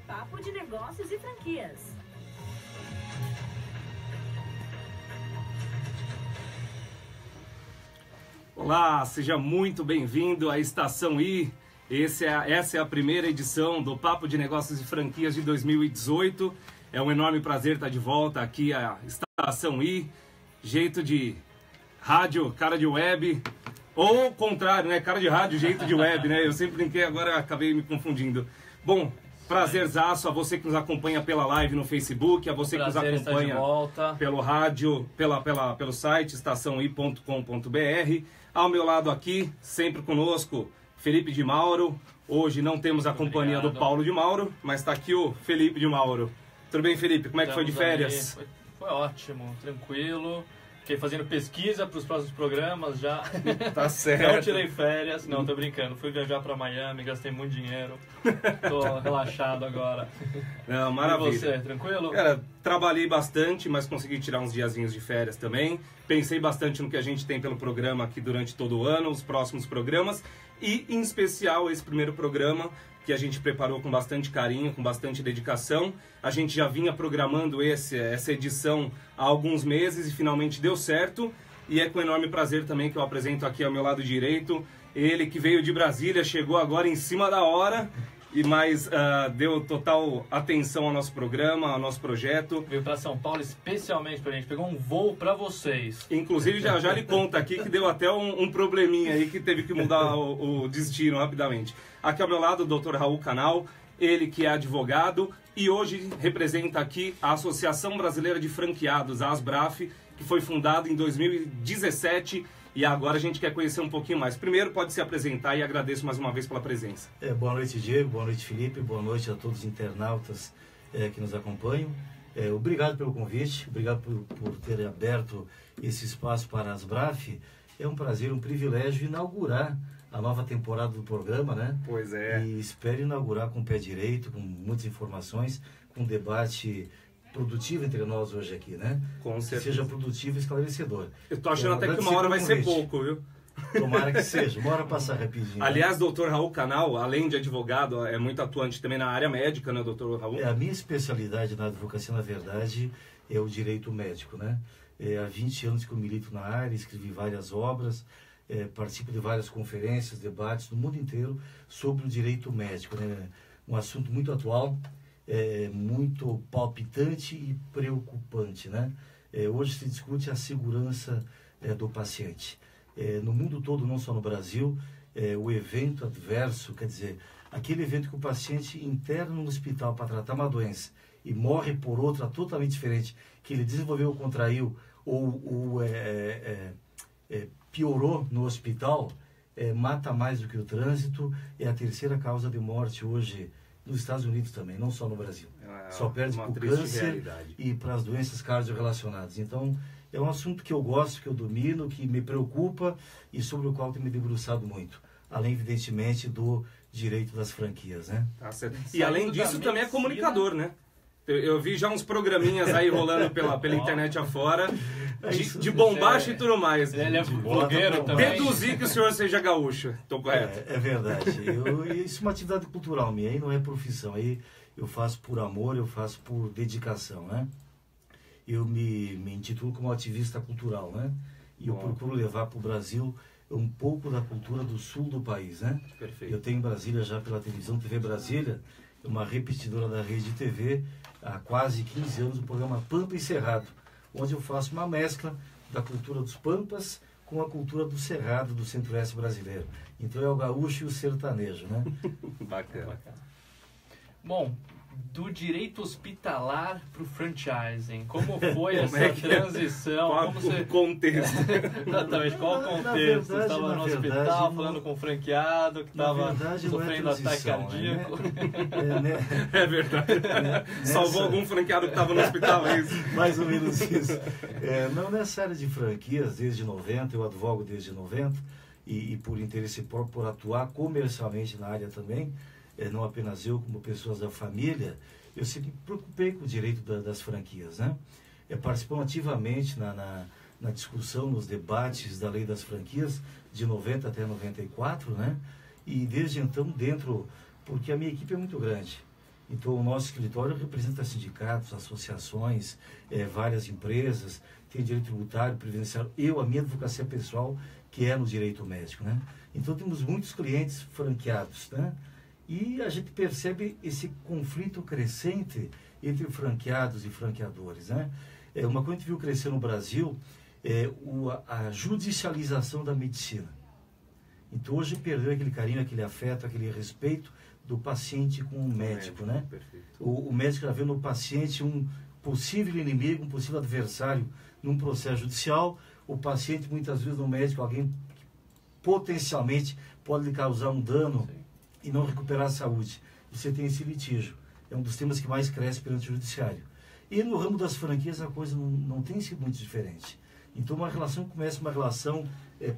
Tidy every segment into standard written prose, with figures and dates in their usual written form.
Papo de Negócios e Franquias. Olá, seja muito bem-vindo à Estação I. Essa é a primeira edição do Papo de Negócios e Franquias de 2018. É um enorme prazer estar de volta aqui à Estação I. Jeito de rádio, cara de web. Ou o contrário, né? Cara de rádio, jeito de web, né? Eu sempre brinquei, agora acabei me confundindo. Bom, prazerzaço a você que nos acompanha pela live no Facebook, a você que nos acompanha pelo rádio, pelo site estaçãoi.com.br. Ao meu lado aqui, sempre conosco, Felipe de Mauro. Hoje não temos a companhia do Paulo de Mauro, mas está aqui o Felipe de Mauro. Tudo bem, Felipe? Como é que foi de férias? Foi ótimo, tranquilo. Fiquei fazendo pesquisa para os próximos programas já. Tá certo. Não tirei férias, não, tô brincando. Fui viajar para Miami, gastei muito dinheiro. Tô relaxado agora. Não, maravilha. E você, tranquilo? Cara, trabalhei bastante, mas consegui tirar uns diazinhos de férias também. Pensei bastante no que a gente tem pelo programa aqui durante todo o ano, os próximos programas. E, em especial, esse primeiro programa que a gente preparou com bastante carinho, com bastante dedicação. A gente já vinha programando essa edição há alguns meses e finalmente deu certo. E é com enorme prazer também que eu apresento aqui ao meu lado direito ele que veio de Brasília, chegou agora em cima da hora, mas deu total atenção ao nosso programa, ao nosso projeto. Veio para São Paulo especialmente pra gente, pegou um voo para vocês. Inclusive já lhe conta aqui que deu até um probleminha aí que teve que mudar o destino rapidamente. Aqui ao meu lado o Dr. Raul Canal, ele que é advogado e hoje representa aqui a Associação Brasileira de Franqueados, a ASBRAF, que foi fundada em 2017 e agora a gente quer conhecer um pouquinho mais. Primeiro pode se apresentar e agradeço mais uma vez pela presença. Boa noite, Diego, boa noite, Felipe, boa noite a todos os internautas que nos acompanham. Obrigado pelo convite, obrigado por ter aberto esse espaço para a ASBRAF. É um prazer, um privilégio inaugurar a nova temporada do programa, né? Pois é. E espero inaugurar com o pé direito, com muitas informações, com um debate produtivo entre nós hoje aqui, né? Com certeza. Que seja produtivo e esclarecedor. Eu tô achando até que uma hora vai ser pouco, viu? Tomara que seja, uma hora passar rapidinho. Aliás, doutor Raul Canal, além de advogado, é muito atuante também na área médica, né, doutor Raul? A minha especialidade na advocacia, na verdade, é o direito médico, né? Há 20 anos que eu milito na área, escrevi várias obras, participo de várias conferências, debates no mundo inteiro sobre o direito médico, né? Um assunto muito atual, muito palpitante e preocupante, né? Hoje se discute a segurança do paciente. No mundo todo, não só no Brasil, o evento adverso, quer dizer, aquele evento que o paciente interna no hospital para tratar uma doença e morre por outra totalmente diferente, que ele desenvolveu ou contraiu ou piorou no hospital, mata mais do que o trânsito, é a terceira causa de morte hoje nos Estados Unidos também, não só no Brasil. Só perde para o câncer e para as doenças cardiorrelacionadas. Então, é um assunto que eu gosto, que eu domino, que me preocupa e sobre o qual tenho me debruçado muito. Além, evidentemente, do direito das franquias, né? Tá certo. E além disso, também é comunicador, né? Eu vi já uns programinhas aí rolando pela internet afora, de bombacha e tudo mais. Ele é blogueiro também. Deduzi que o senhor seja gaúcho. Estou correto? É verdade. Isso é uma atividade cultural minha, aí não é profissão. Aí eu faço por amor, eu faço por dedicação, né? Eu me intitulo como ativista cultural, né? E eu procuro levar para o Brasil um pouco da cultura do sul do país, né? Perfeito. Eu tenho em Brasília já pela televisão, TV Brasília, uma repetidora da rede TV, há quase 15 anos, o programa Pampa e Cerrado, onde eu faço uma mescla da cultura dos Pampas com a cultura do Cerrado, do centro-oeste brasileiro. Então é o gaúcho e o sertanejo, né? Bacana. Bom, do direito hospitalar para o franchising, como foi essa transição? Qual o contexto? Exatamente, qual o contexto? Você estava no hospital falando com um franqueado que estava sofrendo ataque cardíaco. É verdade. Salvou algum franqueado que estava no hospital, é isso? Mais ou menos isso. Não, nessa área de franquias, desde 90, eu advogo desde 90, e por interesse próprio, por atuar comercialmente na área também, não apenas eu, como pessoas da família, eu sempre me preocupei com o direito das franquias, né? Participando ativamente na discussão, nos debates da lei das franquias, de 90 até 94, né? E desde então, porque a minha equipe é muito grande. Então, o nosso escritório representa sindicatos, associações, várias empresas, tem direito tributário, previdenciário, a minha advocacia pessoal, que é no direito médico, né? Então, temos muitos clientes franqueados, né? E a gente percebe esse conflito crescente entre franqueados e franqueadores, né? Uma coisa que a gente viu crescer no Brasil é a judicialização da medicina. Então, hoje perdeu aquele carinho, aquele afeto, aquele respeito do paciente com o médico, né? O médico já vê no paciente um possível inimigo, um possível adversário num processo judicial. O paciente, muitas vezes, no médico, alguém que potencialmente pode lhe causar um dano e não recuperar a saúde. Você tem esse litígio. É um dos temas que mais cresce perante o judiciário. E no ramo das franquias a coisa não tem sido muito diferente. Então, uma relação começa uma relação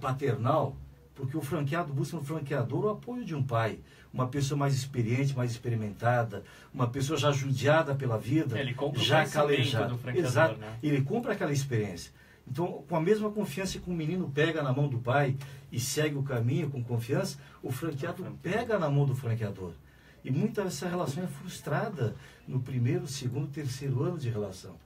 paternal, porque o franqueado busca no franqueador o apoio de um pai, uma pessoa mais experiente, mais experimentada, uma pessoa já judiada pela vida, ele compra já o calejada. do franqueador, exato, né? Ele compra aquela experiência. Então, com a mesma confiança que o menino pega na mão do pai e segue o caminho com confiança, o franqueado pega na mão do franqueador. E muita dessa relação é frustrada no primeiro, segundo, terceiro ano de relação.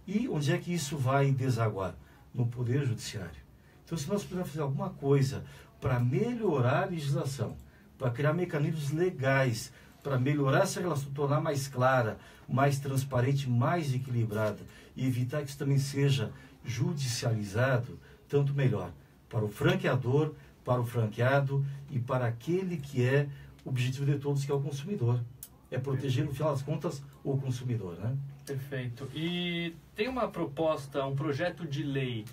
E onde é que isso vai desaguar? No Poder Judiciário. Então, se nós pudermos fazer alguma coisa para melhorar a legislação, para criar mecanismos legais, para melhorar essa relação, tornar mais clara, mais transparente, mais equilibrada, e evitar que isso também seja judicializado, tanto melhor. Para o franqueador, para o franqueado e para aquele que é o objetivo de todos, que é o consumidor. É proteger, no final das contas, o consumidor, né? Perfeito. E tem uma proposta, um projeto de lei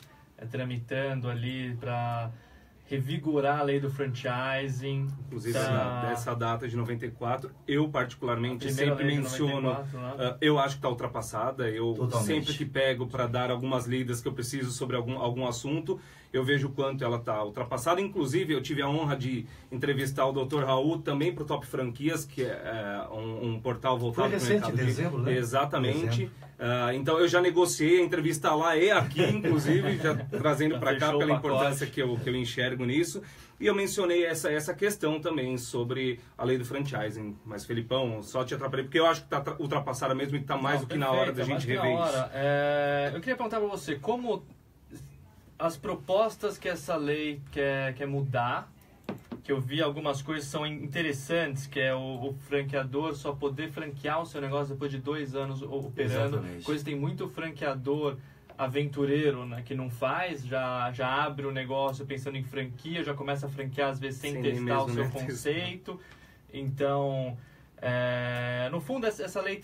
tramitando ali para revigorar a lei do franchising. Inclusive, dessa data de 94, eu particularmente sempre menciono, 94, né? eu acho que está ultrapassada. Eu Totalmente. sempre que pego para dar algumas lidas que eu preciso sobre algum assunto, eu vejo o quanto ela está ultrapassada. Inclusive, eu tive a honra de entrevistar o Dr. Raul também para o Top Franquias, que é um portal voltado para o mercado. Foi recente, em dezembro, né? Exatamente. Então, eu já negociei a entrevista lá e aqui, inclusive, já trazendo para cá pela importância que eu enxergo nisso. E eu mencionei essa questão também sobre a lei do franchising. Mas, Felipão, só te atrapalhei, porque eu acho que está ultrapassada mesmo e está mais do que na hora da gente rever isso. Eu queria perguntar para você, como as propostas que essa lei quer mudar, que eu vi algumas coisas são interessantes, que é o franqueador só poder franquear o seu negócio depois de 2 anos operando. Exatamente. Coisa tem muito franqueador aventureiro, né, que não faz, já abre o negócio pensando em franquia, já começa a franquear às vezes sem testar o seu conceito. Então, no fundo, essa lei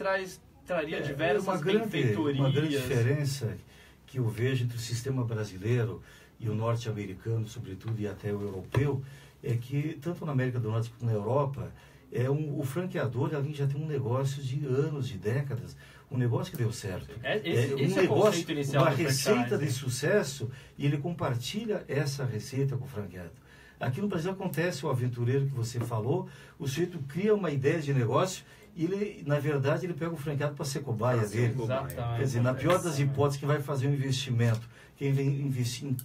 traria diversas benfeitorias. Uma grande diferença que eu vejo entre o sistema brasileiro e o norte-americano, sobretudo, e até o europeu, é que, tanto na América do Norte quanto na Europa, o franqueador ali já tem um negócio de anos, de décadas, um negócio que deu certo. Esse é o conceito inicial uma do receita franchise, de sucesso, e ele compartilha essa receita com o franqueado. Aqui no Brasil acontece o aventureiro que você falou, o sujeito cria uma ideia de negócio e ele, na verdade, ele pega o franqueado para ser cobaia dele. Exatamente. Quer dizer, na pior das hipóteses, quem vai fazer um investimento, quem vem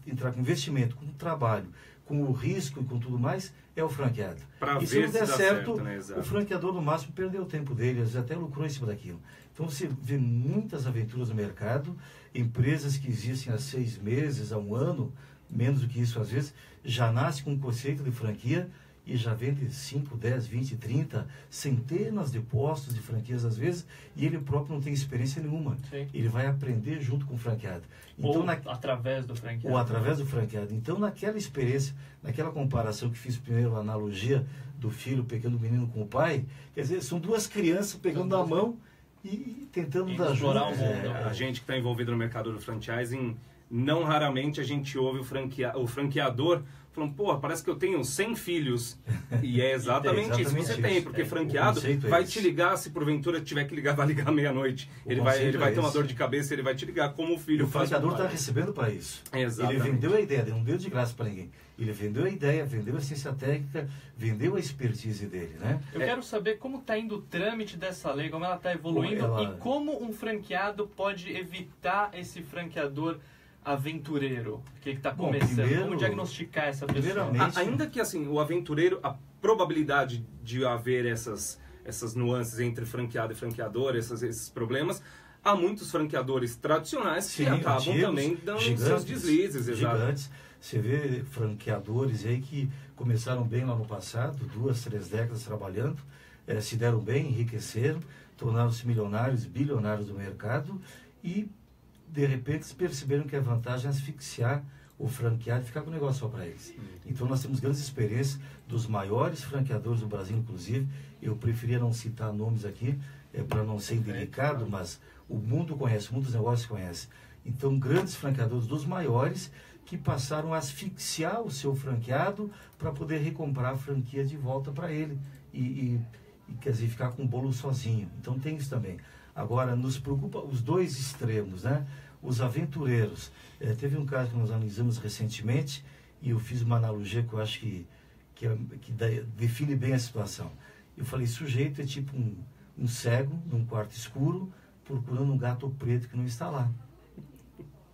entrar com investimento, com trabalho, com o risco e com tudo mais, é o franqueado. E se não der certo, né? O franqueador, no máximo, perdeu o tempo dele, às vezes até lucrou em cima daquilo. Então, você vê muitas aventuras no mercado, empresas que existem há 6 meses, há 1 ano, menos do que isso às vezes, já nasce com um conceito de franquia e já vende 5, 10, 20, 30, centenas de postos de franquias às vezes, e ele próprio não tem experiência nenhuma. Sim. Ele vai aprender junto com o franqueado. Então, ou através do franqueado. Ou através do franqueado. Então, naquela experiência, naquela comparação que fiz primeiro, a analogia do filho pegando o menino com o pai, quer dizer, são 2 crianças pegando a mão e tentando dar explorar junto. o mundo. A gente que está envolvido no mercado do franchising, não raramente a gente ouve o franqueador falando, pô, parece que eu tenho 100 filhos. E é exatamente isso que você tem, porque franqueado vai te ligar, se porventura tiver que ligar, vai ligar meia-noite. Ele vai ter uma dor de cabeça, ele vai te ligar como o filho faz. O franqueador está recebendo para isso. Exatamente. Ele vendeu a ideia, ele não deu de graça para ninguém. Ele vendeu a ideia, vendeu a ciência técnica, vendeu a expertise dele, né? Eu quero saber como está indo o trâmite dessa lei, como ela está evoluindo e como um franqueado pode evitar esse franqueador aventureiro que está começando. Como diagnosticar essa pessoa? Ainda que assim, o aventureiro, a probabilidade de haver essas nuances entre franqueado e franqueador, esses problemas. Há muitos franqueadores tradicionais que acabam também dando seus deslizes. Gigantes. Você vê franqueadores aí que começaram bem lá no passado, 2, 3 décadas trabalhando, se deram bem, enriqueceram, tornaram-se milionários, bilionários do mercado e, de repente, perceberam que a vantagem é asfixiar o franqueado e ficar com o negócio só para eles. Então, nós temos grandes experiências dos maiores franqueadores do Brasil, inclusive. Eu preferia não citar nomes aqui, para não ser indelicado, mas o mundo conhece, o mundo dos negócios conhece. Então, grandes franqueadores dos maiores que passaram a asfixiar o seu franqueado para poder recomprar a franquia de volta para ele e quer dizer, ficar com o bolo sozinho. Então, tem isso também. Agora, nos preocupa os dois extremos, né? Os aventureiros. Teve um caso que nós analisamos recentemente e eu fiz uma analogia que eu acho que define bem a situação. Eu falei, sujeito é tipo um cego num quarto escuro procurando um gato preto que não está lá.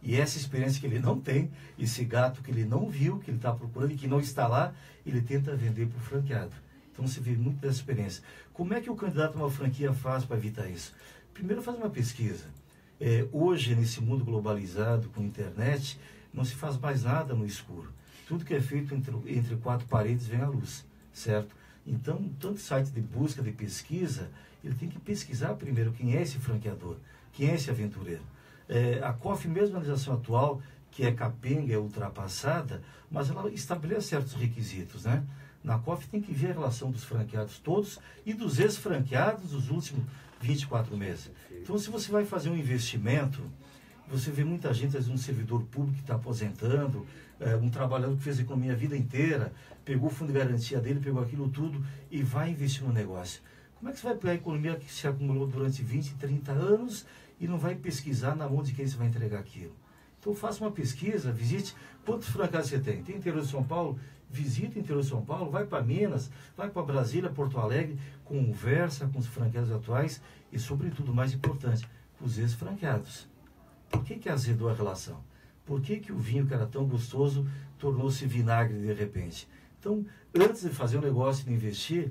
E essa experiência que ele não tem, esse gato que ele não viu, que ele está procurando e que não está lá, ele tenta vender para o franqueado. Então você vê muito dessa experiência. Como é que o candidato a uma franquia faz para evitar isso? Primeiro faz uma pesquisa. Hoje, nesse mundo globalizado, com internet, não se faz mais nada no escuro. Tudo que é feito entre 4 paredes vem à luz, certo? Então, tanto site de busca, de pesquisa, ele tem que pesquisar primeiro quem é esse franqueador, quem é esse aventureiro. A COF, mesmo na legislação atual, que é capenga, é ultrapassada, mas ela estabelece certos requisitos, né? Na COF tem que ver a relação dos franqueados todos e dos ex-franqueados dos últimos 24 meses. Então, se você vai fazer um investimento, você vê muita gente, às vezes um servidor público que está aposentando, um trabalhador que fez economia a vida inteira, pegou o fundo de garantia dele, pegou aquilo tudo e vai investir no negócio. Como é que você vai pegar a economia que se acumulou durante 20, 30 anos e não vai pesquisar na mão de quem você vai entregar aquilo? Então, faça uma pesquisa, visite quantos franqueados você tem. Tem interior de São Paulo? Visita o interior de São Paulo, vai para Minas, vai para Brasília, Porto Alegre, conversa com os franqueados atuais e, sobretudo, mais importante, com os ex-franqueados. Por que azedou a relação? Por que o vinho que era tão gostoso tornou-se vinagre de repente? Então, antes de fazer um negócio, de investir,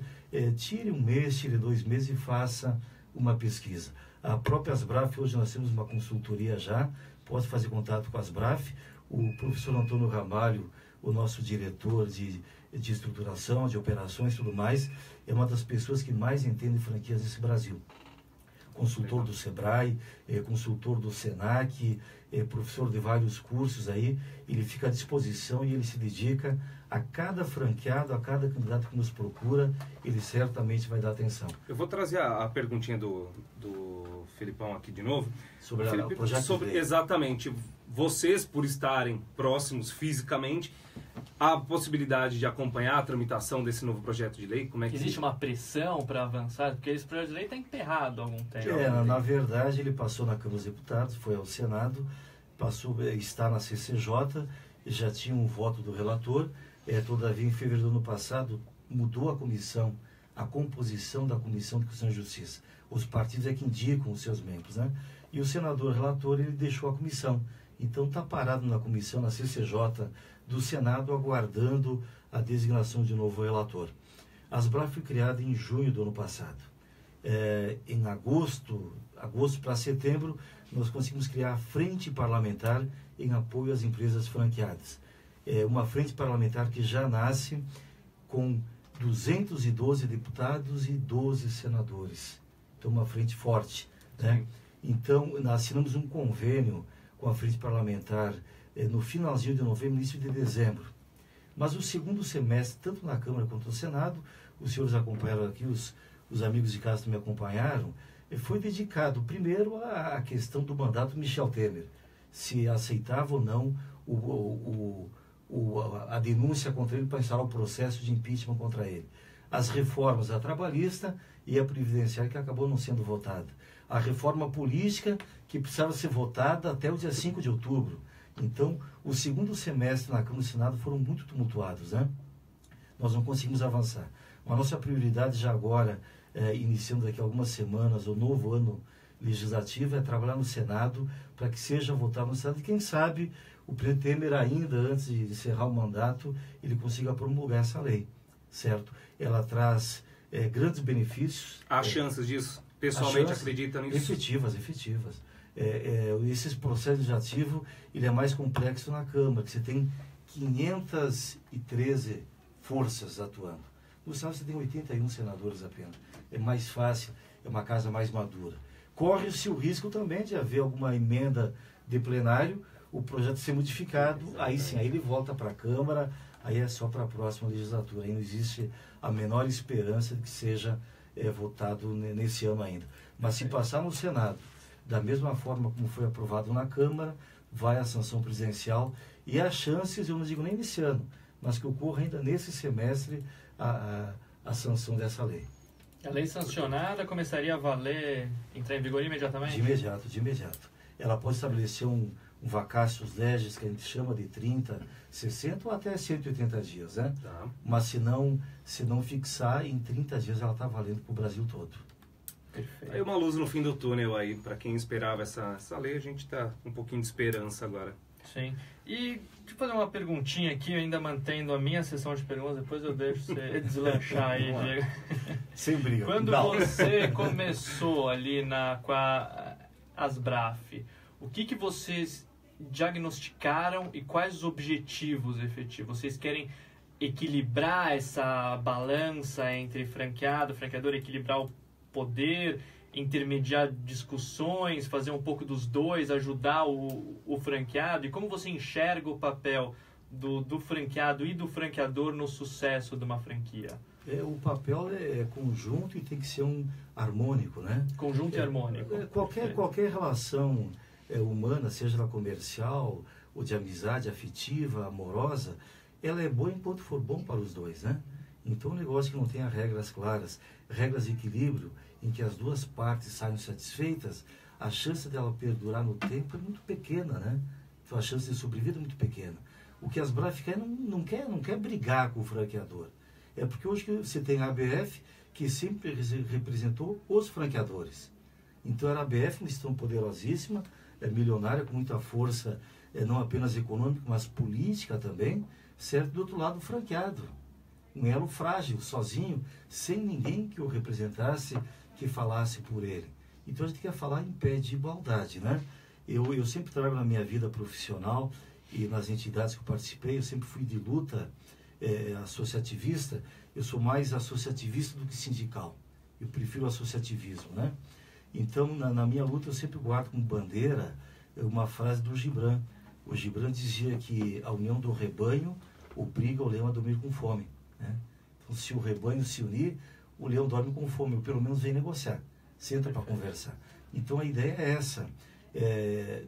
tire 1 mês, tire 2 meses e faça uma pesquisa. A própria Asbraf, hoje nós temos uma consultoria já, pode fazer contato com a Asbraf. O professor Antônio Ramalho, o nosso diretor de estruturação, de operações e tudo mais, é uma das pessoas que mais entende franquias nesse Brasil. Consultor do Sebrae, consultor do Senac, professor de vários cursos aí, ele fica à disposição e ele se dedica a cada franqueado, a cada candidato que nos procura, ele certamente vai dar atenção. Eu vou trazer a perguntinha do Felipão aqui de novo. Sobre o projeto de lei. Exatamente. Vocês, por estarem próximos fisicamente, há a possibilidade de acompanhar a tramitação desse novo projeto de lei? Como é que existe uma pressão para avançar? Porque esse projeto de lei está emperrado há algum tempo. Na verdade, ele passou na Câmara dos Deputados, foi ao Senado, está na CCJ, já tinha um voto do relator. Todavia, em fevereiro do ano passado, mudou a composição da Comissão de Constituição e Justiça. Os partidos é que indicam os seus membros, né? E o senador relator, ele deixou a comissão. Então, está parado na comissão, na CCJ do Senado, aguardando a designação de novo relator. A Asbraf foi criada em junho do ano passado. Em agosto para setembro, nós conseguimos criar a Frente Parlamentar em apoio às empresas franqueadas. Uma frente parlamentar que já nasce com 212 deputados e 12 senadores. Então, uma frente forte, né? Então, nós assinamos um convênio com a frente parlamentar no finalzinho de novembro, início de dezembro. Mas o segundo semestre, tanto na Câmara quanto no Senado, os senhores acompanharam aqui, os amigos de casa me acompanharam, foi dedicado primeiro à questão do mandato Michel Temer, se aceitava ou não a denúncia contra ele para instalar o processo de impeachment contra ele. As reformas, a trabalhista e a previdenciária, que acabou não sendo votada. A reforma política, que precisava ser votada até o dia 5 de outubro. Então, o segundo semestre na Câmara e no Senado foram muito tumultuados, né? Nós não conseguimos avançar. A nossa prioridade já agora, iniciando daqui a algumas semanas, o novo ano legislativo, é trabalhar no Senado para que seja votado no Senado. E quem sabe o presidente Temer, ainda antes de encerrar o mandato, ele consiga promulgar essa lei, certo? Ela traz grandes benefícios. Há chances disso? Pessoalmente acredita nisso? Efetivas. Esse processo legislativo ele é mais complexo na Câmara, que você tem 513 forças atuando. No Senado você tem 81 senadores apenas. É mais fácil, é uma casa mais madura. Corre-se o risco também de haver alguma emenda de plenário, o projeto ser modificado, aí sim, aí ele volta para a Câmara, aí é só para a próxima legislatura. Aí não existe a menor esperança de que seja votado nesse ano ainda. Mas se passar no Senado, da mesma forma como foi aprovado na Câmara, vai à sanção presidencial e há chances, eu não digo nem nesse ano, mas que ocorra ainda nesse semestre a sanção dessa lei. A lei sancionada começaria a valer, entrar em vigor imediatamente? De imediato. Ela pode estabelecer um vacácius legis, que a gente chama de 30, 60 ou até 180 dias, né? Tá. Mas se não fixar, em 30 dias ela está valendo para o Brasil todo. Perfeito. Aí uma luz no fim do túnel aí, para quem esperava essa lei, a gente tá um pouquinho de esperança agora. Sim. E deixa eu fazer uma perguntinha aqui, ainda mantendo a minha sessão de perguntas, depois eu deixo você deslanchar aí, Diego. Sem briga. Quando você começou ali com a Asbraf, o que vocês diagnosticaram e quais os objetivos efetivos? Vocês querem equilibrar essa balança entre franqueado, franqueador, equilibrar o poder, intermediar discussões, fazer um pouco dos dois, ajudar o franqueado? E como você enxerga o papel do franqueado e do franqueador no sucesso de uma franquia? O papel é conjunto e tem que ser harmônico, né? Conjunto e harmônico. Qualquer relação humana, seja ela comercial, ou de amizade, afetiva, amorosa, ela é boa enquanto for bom para os dois, né? Então, um negócio que não tenha regras claras, regras de equilíbrio, em que as duas partes saiam satisfeitas, a chance dela perdurar no tempo é muito pequena, né? Então, a chance de sobrevida é muito pequena. O que a Asbraf não quer brigar com o franqueador. É porque hoje você tem a ABF, que sempre representou os franqueadores. Então, era a ABF, uma instituição poderosíssima, milionária, com muita força, não apenas econômica, mas política também, certo? Do outro lado, o franqueado. Um elo frágil, sozinho, sem ninguém que o representasse, que falasse por ele. Então a gente quer falar em pé de igualdade, né? Eu sempre trago na minha vida profissional e nas entidades que eu participei, eu sempre fui de luta associativista. Eu sou mais associativista do que sindical. Eu prefiro o associativismo, né? Então, na minha luta, eu sempre guardo como bandeira uma frase do Gibran. O Gibran dizia que a união do rebanho obriga o leão a dormir com fome, né? Então, se o rebanho se unir, o leão dorme com fome, ou pelo menos vem negociar, senta para conversar. Então, a ideia é essa.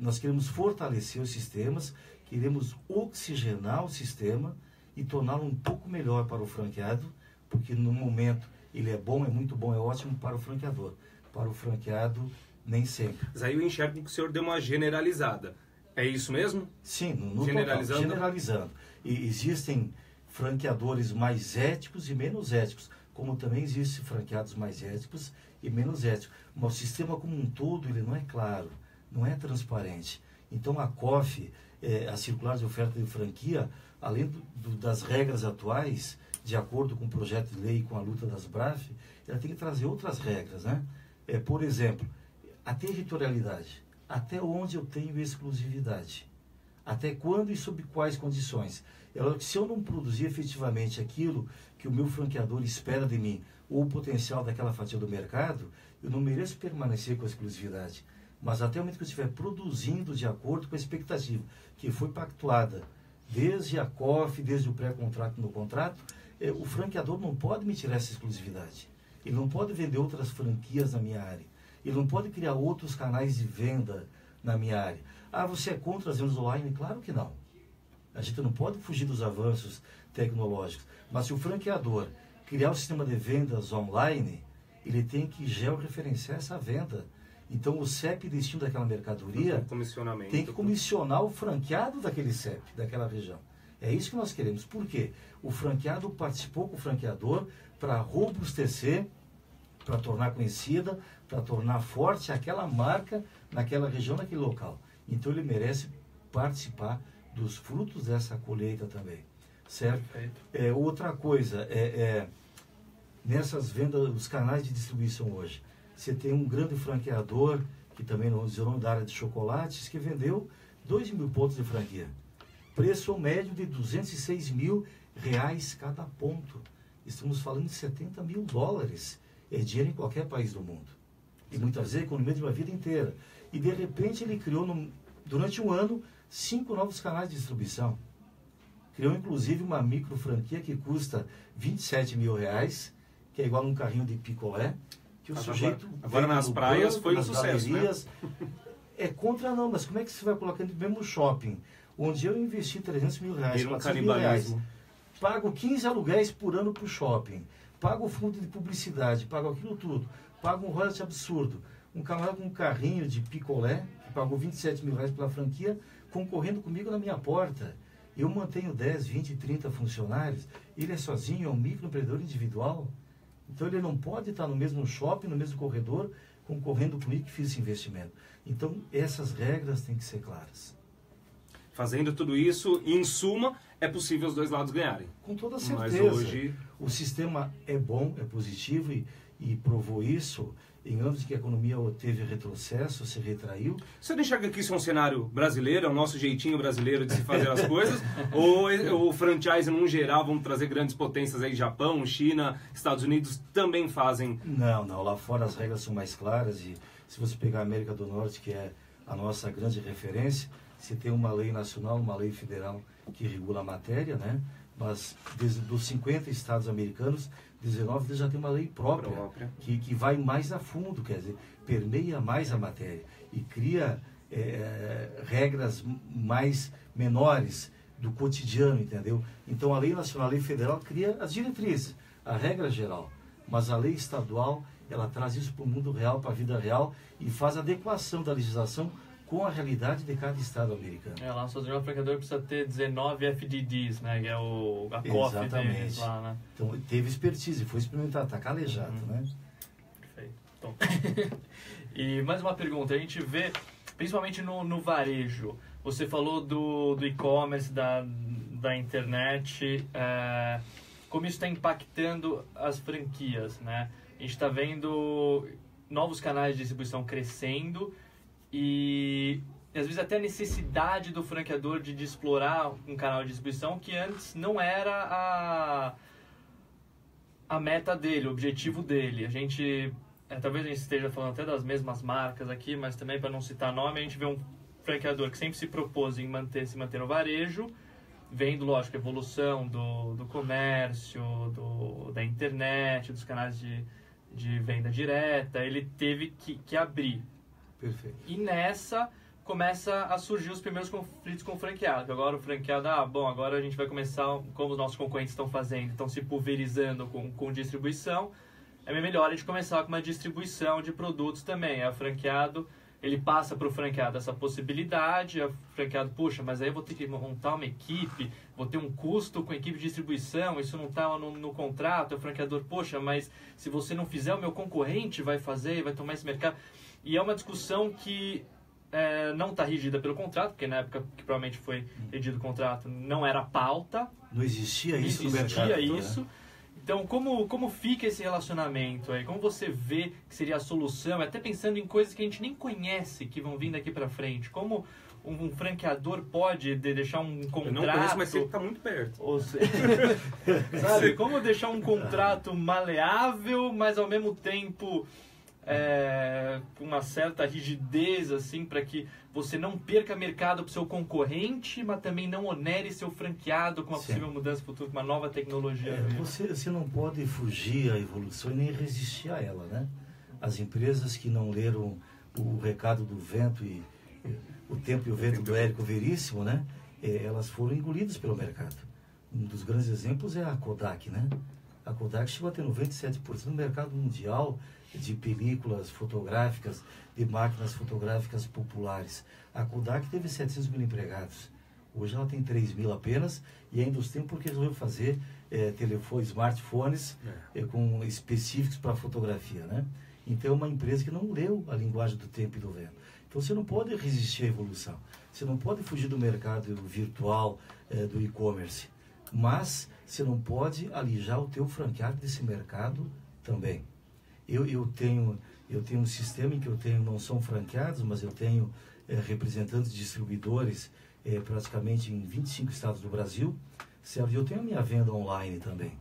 Nós queremos fortalecer os sistemas, queremos oxigenar o sistema e torná-lo um pouco melhor para o franqueado, porque no momento ele é bom, é muito bom, é ótimo para o franqueador. Para o franqueado, nem sempre. Mas aí eu enxergo que o senhor deu uma generalizada. É isso mesmo? Sim, no generalizando. Total, generalizando. E existem franqueadores mais éticos e menos éticos, como também existem franqueados mais éticos e menos éticos. Mas o sistema como um todo, ele não é claro, não é transparente. Então a COF, a Circular de Oferta de Franquia, além das regras atuais, de acordo com o projeto de lei e com a luta das Asbraf, ela tem que trazer outras regras, né? Por exemplo, a territorialidade. Até onde eu tenho exclusividade? Até quando e sob quais condições? Se eu não produzir efetivamente aquilo que o meu franqueador espera de mim, ou o potencial daquela fatia do mercado, eu não mereço permanecer com a exclusividade. Mas até o momento que eu estiver produzindo de acordo com a expectativa que foi pactuada, desde a COF, desde o pré-contrato no contrato, o franqueador não pode me tirar essa exclusividade. Ele não pode vender outras franquias na minha área. Ele não pode criar outros canais de venda na minha área. Você é contra as vendas online? Claro que não. A gente não pode fugir dos avanços tecnológicos. Mas se o franqueador criar um sistema de vendas online, ele tem que georreferenciar essa venda. Então, o CEP destino daquela mercadoria tem que comissionar o franqueado daquele CEP, daquela região. É isso que nós queremos. Por quê? O franqueado participou com o franqueador para robustecer, para tornar conhecida, para tornar forte aquela marca naquela região, naquele local. Então, ele merece participar dos frutos dessa colheita também. Certo? Outra coisa, nessas vendas, os canais de distribuição hoje. Você tem um grande franqueador, que também não vou dizer o nome, da área de chocolates, que vendeu 2.000 pontos de franquia. Preço médio de R$206 mil cada ponto. Estamos falando de $70 mil. É dinheiro em qualquer país do mundo. E muitas vezes a economia de uma vida inteira. E de repente ele criou, durante um ano, 5 novos canais de distribuição. Criou inclusive uma micro franquia que custa R$27 mil, que é igual a um carrinho de picolé, que o sujeito... Agora nas praias foi um sucesso, né? É contra não, mas como é que você vai colocar no mesmo shopping, onde eu investi R$300 mil, R$400 mil, pago 15 aluguéis por ano para o shopping, pago o fundo de publicidade, pago aquilo tudo, pago um royalty absurdo. Um camarada com um carrinho de picolé, que pagou R$27 mil pela franquia, concorrendo comigo na minha porta. Eu mantenho 10, 20, 30 funcionários, ele é sozinho, é um microempreendedor individual. Então ele não pode estar no mesmo shopping, no mesmo corredor, concorrendo comigo que fiz esse investimento. Então essas regras têm que ser claras. Fazendo tudo isso, em suma, é possível os dois lados ganharem. Com toda certeza. Mas hoje... O sistema é bom, é positivo e provou isso em anos que a economia teve retrocesso, se retraiu. Você não enxerga que isso é um cenário brasileiro, é o nosso jeitinho brasileiro de se fazer as coisas? Ou o franchise, no geral, vamos trazer grandes potências aí, Japão, China, Estados Unidos, também fazem? Não. Lá fora as regras são mais claras e se você pegar a América do Norte, que é a nossa grande referência, você tem uma lei nacional, uma lei federal que regula a matéria, né? Mas dos 50 estados americanos, 19 eles já tem uma lei própria. Que vai mais a fundo, quer dizer, permeia mais a matéria e cria regras menores do cotidiano, entendeu? Então a lei nacional, a lei federal cria as diretrizes, a regra geral, mas a lei estadual, ela traz isso para o mundo real, para a vida real e faz a adequação da legislação com a realidade de cada estado americano. Lá, o seu franqueador precisa ter 19 FDDs, né? Que é a COF deles lá, né? Então, teve expertise, foi experimentado, está calejado, né? Perfeito. Então, e mais uma pergunta, a gente vê, principalmente no varejo, você falou do e-commerce, da internet, como isso está impactando as franquias, né? A gente está vendo novos canais de distribuição crescendo, e às vezes até a necessidade do franqueador de explorar um canal de distribuição que antes não era a meta dele, o objetivo dele. A gente, talvez a gente esteja falando até das mesmas marcas aqui, mas também para não citar nome, a gente vê um franqueador que sempre se propôs em se manter no varejo, vendo, lógico, a evolução do comércio, da internet, dos canais de venda direta, ele teve que abrir. Perfeito. E nessa começa a surgir os primeiros conflitos com o franqueado. Agora o franqueado, agora a gente vai começar, como os nossos concorrentes estão fazendo, estão se pulverizando com distribuição, é melhor a gente começar com uma distribuição de produtos também. O franqueado, ele passa para o franqueado essa possibilidade, o franqueado, puxa, mas aí eu vou ter que montar uma equipe, vou ter um custo com a equipe de distribuição, isso não está no contrato. O franqueador, poxa, mas se você não fizer, o meu concorrente vai fazer, vai tomar esse mercado. E é uma discussão que não está regida pelo contrato, porque na época que provavelmente foi redigido o contrato não era pauta. Não existia isso no mercado. Não existia isso. Né? Então, como fica esse relacionamento aí? Como você vê que seria a solução? Até pensando em coisas que a gente nem conhece, que vão vir daqui para frente. Como um franqueador pode deixar um contrato... Eu não conheço, mas sempre está muito perto. Sabe, como deixar um contrato maleável, mas ao mesmo tempo... com uma certa rigidez, assim, para que você não perca mercado para o seu concorrente, mas também não onere seu franqueado com uma possível mudança futura, com uma nova tecnologia. Você não pode fugir à evolução e nem resistir a ela, né? As empresas que não leram o recado do vento e o tempo e o vento do Érico Veríssimo, né? Elas foram engolidas pelo mercado. Um dos grandes exemplos é a Kodak, né? A Kodak chegou a ter 97% no mercado mundial de películas fotográficas, de máquinas fotográficas populares. A Kodak teve 700 mil empregados. Hoje ela tem 3 mil apenas e ainda os tem porque resolveu fazer smartphones com específicos para fotografia, né? Então é uma empresa que não leu a linguagem do tempo e do vento. Então você não pode resistir à evolução. Você não pode fugir do mercado virtual, do e-commerce. Mas você não pode alijar o teu franqueado desse mercado também. Eu tenho um sistema em que eu tenho, não são franqueados, mas eu tenho representantes distribuidores praticamente em 25 estados do Brasil, certo? E eu tenho a minha venda online também,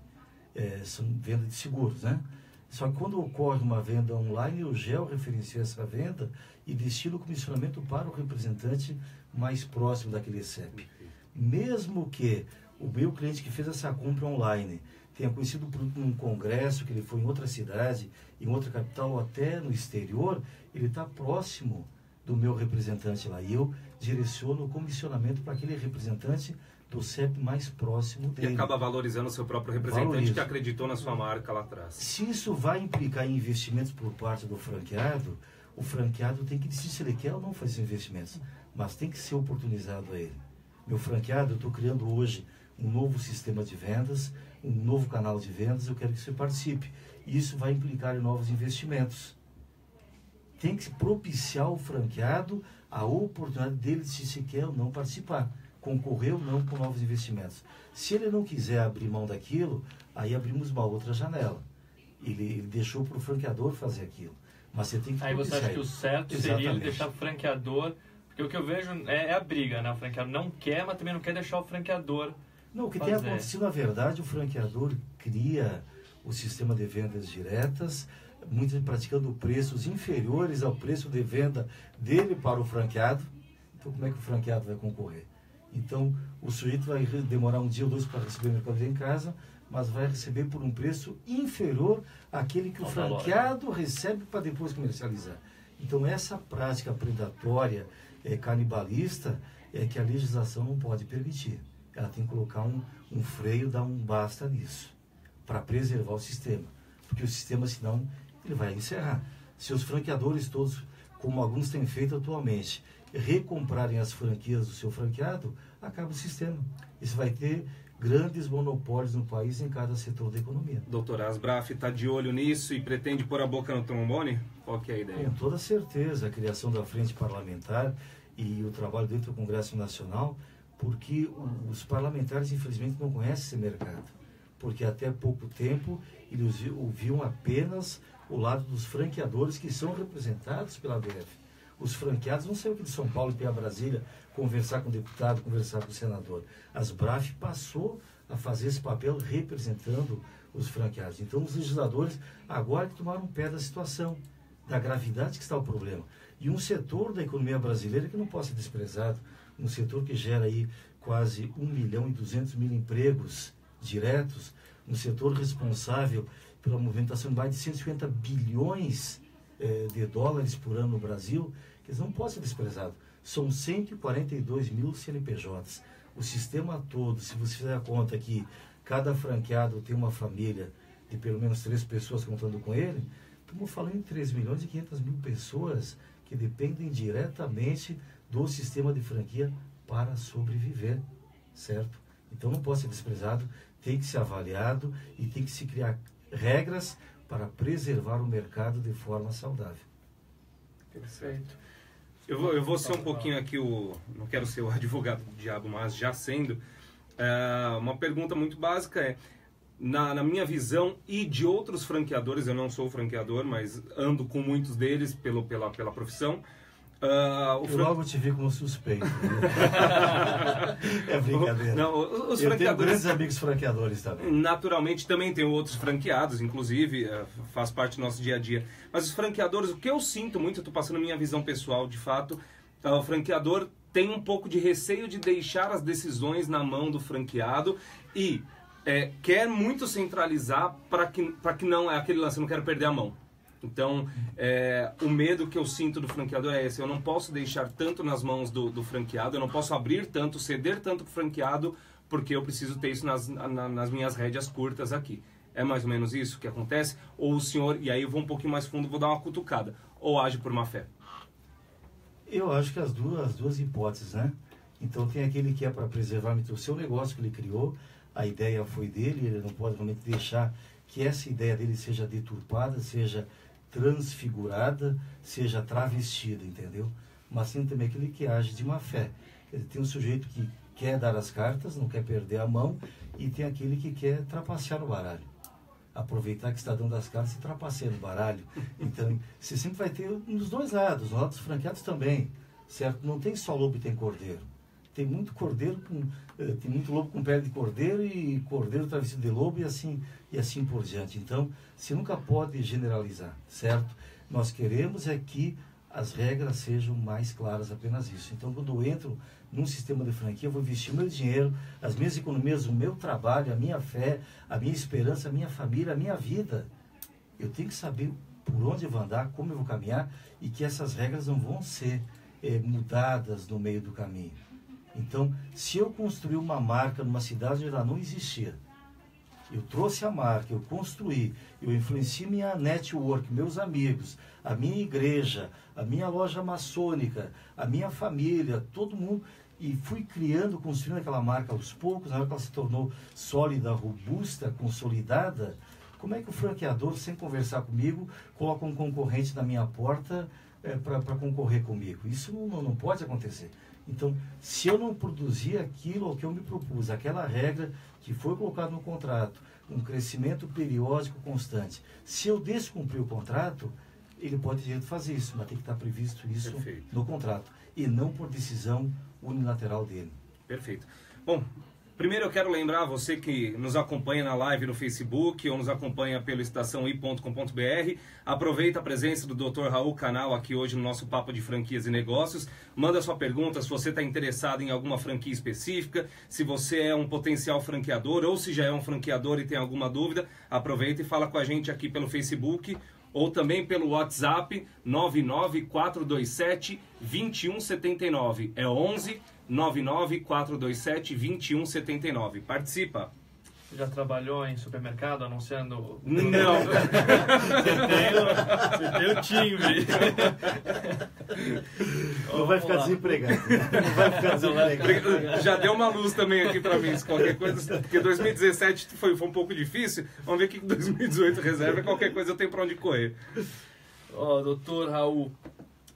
são venda de seguros, né? Só que quando ocorre uma venda online, eu georreferencio essa venda e destino o comissionamento para o representante mais próximo daquele CEP. Mesmo que o meu cliente que fez essa compra online tenha conhecido o produto num congresso, que ele foi em outra cidade, em outra capital ou até no exterior, ele está próximo do meu representante lá. E eu direciono o comissionamento para aquele representante do CEP mais próximo dele. E acaba valorizando o seu próprio representante que acreditou na sua marca lá atrás. Se isso vai implicar em investimentos por parte do franqueado, o franqueado tem que decidir se ele quer ou não fazer investimentos, mas tem que ser oportunizado a ele. Meu franqueado, eu estou criando hoje um novo sistema de vendas, um novo canal de vendas, eu quero que você participe. E isso vai implicar em novos investimentos. Tem que propiciar ao franqueado a oportunidade dele se quer ou não participar, concorrer ou não com novos investimentos. Se ele não quiser abrir mão daquilo, aí abrimos uma outra janela. Ele deixou para o franqueador fazer aquilo. Mas você tem que aí você acha que o certo seria ele deixar o franqueador... Porque o que eu vejo é a briga, né? O franqueador não quer, mas também não quer deixar o franqueador Não, o que tem acontecido, na verdade, o franqueador cria o sistema de vendas diretas, muitas vezes praticando preços inferiores ao preço de venda dele para o franqueado. Então, como é que o franqueado vai concorrer? Então, o sujeito vai demorar um dia ou dois para receber a mercadoria em casa, mas vai receber por um preço inferior àquele que o franqueado recebe para depois comercializar. Então, essa prática predatória, canibalista, é que a legislação não pode permitir. Ela tem que colocar um freio, dar um basta nisso, para preservar o sistema. Porque o sistema, senão, ele vai encerrar. Se os franqueadores todos, como alguns têm feito atualmente, recomprarem as franquias do seu franqueado, acaba o sistema. Isso vai ter grandes monopólios no país em cada setor da economia. Doutor Asbraf está de olho nisso e pretende pôr a boca no trombone? Qual que é a ideia? Com toda certeza, a criação da frente parlamentar e o trabalho dentro do Congresso Nacional, porque os parlamentares, infelizmente, não conhecem esse mercado. Porque até pouco tempo eles ouviam apenas o lado dos franqueadores que são representados pela BF. Os franqueados não saem aqui de São Paulo e para Brasília conversar com o deputado, conversar com o senador. A Asbraf passou a fazer esse papel representando os franqueados. Então, os legisladores agora que tomaram pé da situação, da gravidade que está o problema. E um setor da economia brasileira que não pode ser desprezado, um setor que gera aí quase 1.200.000 empregos diretos, um setor responsável pela movimentação de mais de 150 bilhões de dólares por ano no Brasil, que eles não podem ser desprezados. São 142 mil CNPJs. O sistema todo, se você fizer a conta que cada franqueado tem uma família de pelo menos 3 pessoas contando com ele, estamos falando em 3.500.000 pessoas que dependem diretamente do sistema de franquia para sobreviver, certo? Então não pode ser desprezado, tem que ser avaliado e tem que se criar regras para preservar o mercado de forma saudável. Perfeito. Eu vou ser um pouquinho aqui não quero ser o advogado do diabo, mas já sendo, uma pergunta muito básica é, na minha visão e de outros franqueadores, eu não sou franqueador, mas ando com muitos deles pela profissão. Eu logo te vi como suspeito. É brincadeira. Não, os eu tenho grandes amigos franqueadores também. Naturalmente, também tenho outros franqueados, inclusive, faz parte do nosso dia a dia. Mas os franqueadores, o que eu sinto muito, eu estou passando a minha visão pessoal, de fato, o franqueador tem um pouco de receio de deixar as decisões na mão do franqueado e quer muito centralizar para que não é aquele lance, eu não quero perder a mão. Então, o medo que eu sinto do franqueador é esse. Eu não posso deixar tanto nas mãos do franqueado, eu não posso abrir tanto, ceder tanto para o franqueado, porque eu preciso ter isso nas minhas rédeas curtas aqui. É mais ou menos isso que acontece? Ou o senhor, e aí eu vou um pouquinho mais fundo, vou dar uma cutucada, ou age por má fé? Eu acho que as duas hipóteses, né? Então, tem aquele que é para preservar o seu negócio que ele criou, a ideia foi dele, ele não pode realmente deixar que essa ideia dele seja deturpada, seja transfigurada, seja travestida, entendeu? Mas tem também aquele que age de má fé. Tem um sujeito que quer dar as cartas, não quer perder a mão, e tem aquele que quer trapacear no baralho. Aproveitar que está dando as cartas e trapacear no baralho. Então, você sempre vai ter nos dois lados, nos lados franqueados também, certo? Não tem só lobo e tem cordeiro. Tem muito cordeiro, tem muito lobo com pele de cordeiro e cordeiro travestido de lobo e assim por diante. Então, você nunca pode generalizar, certo? Nós queremos é que as regras sejam mais claras, apenas isso. Então, quando eu entro num sistema de franquia, eu vou investir o meu dinheiro, as minhas economias, o meu trabalho, a minha fé, a minha esperança, a minha família, a minha vida. Eu tenho que saber por onde eu vou andar, como eu vou caminhar, e que essas regras não vão ser mudadas no meio do caminho. Então, se eu construir uma marca numa cidade onde ela não existia, eu trouxe a marca, eu construí, eu influenciei minha network, meus amigos, a minha igreja, a minha loja maçônica, a minha família, todo mundo, e fui criando, construindo aquela marca aos poucos, na hora que ela se tornou sólida, robusta, consolidada. Como é que o franqueador, sem conversar comigo, coloca um concorrente na minha porta para concorrer comigo? Isso não pode acontecer. Então, se eu não produzir aquilo ao que eu me propus, aquela regra que foi colocada no contrato, um crescimento periódico constante, se eu descumprir o contrato, ele pode ter direito de fazer isso, mas tem que estar previsto isso Perfeito. no contrato, e não por decisão unilateral dele. Perfeito. Bom, primeiro eu quero lembrar você que nos acompanha na live no Facebook ou nos acompanha pelo estaçãoi.com.br, aproveita a presença do Dr. Raul Canal aqui hoje no nosso Papo de Franquias e Negócios, manda sua pergunta se você está interessado em alguma franquia específica, se você é um potencial franqueador ou se já é um franqueador e tem alguma dúvida, aproveita e fala com a gente aqui pelo Facebook ou também pelo WhatsApp 99427-2179. É 11 99427-2179. Participa. Você já trabalhou em supermercado anunciando? Não. Você tem o timbre. Não vai ficar desempregado. Não vai ficar desempregado. Já deu uma luz também aqui pra mim, se qualquer coisa, porque 2017 foi um pouco difícil, vamos ver o que 2018 reserva, qualquer coisa eu tenho pra onde correr. Doutor Raul,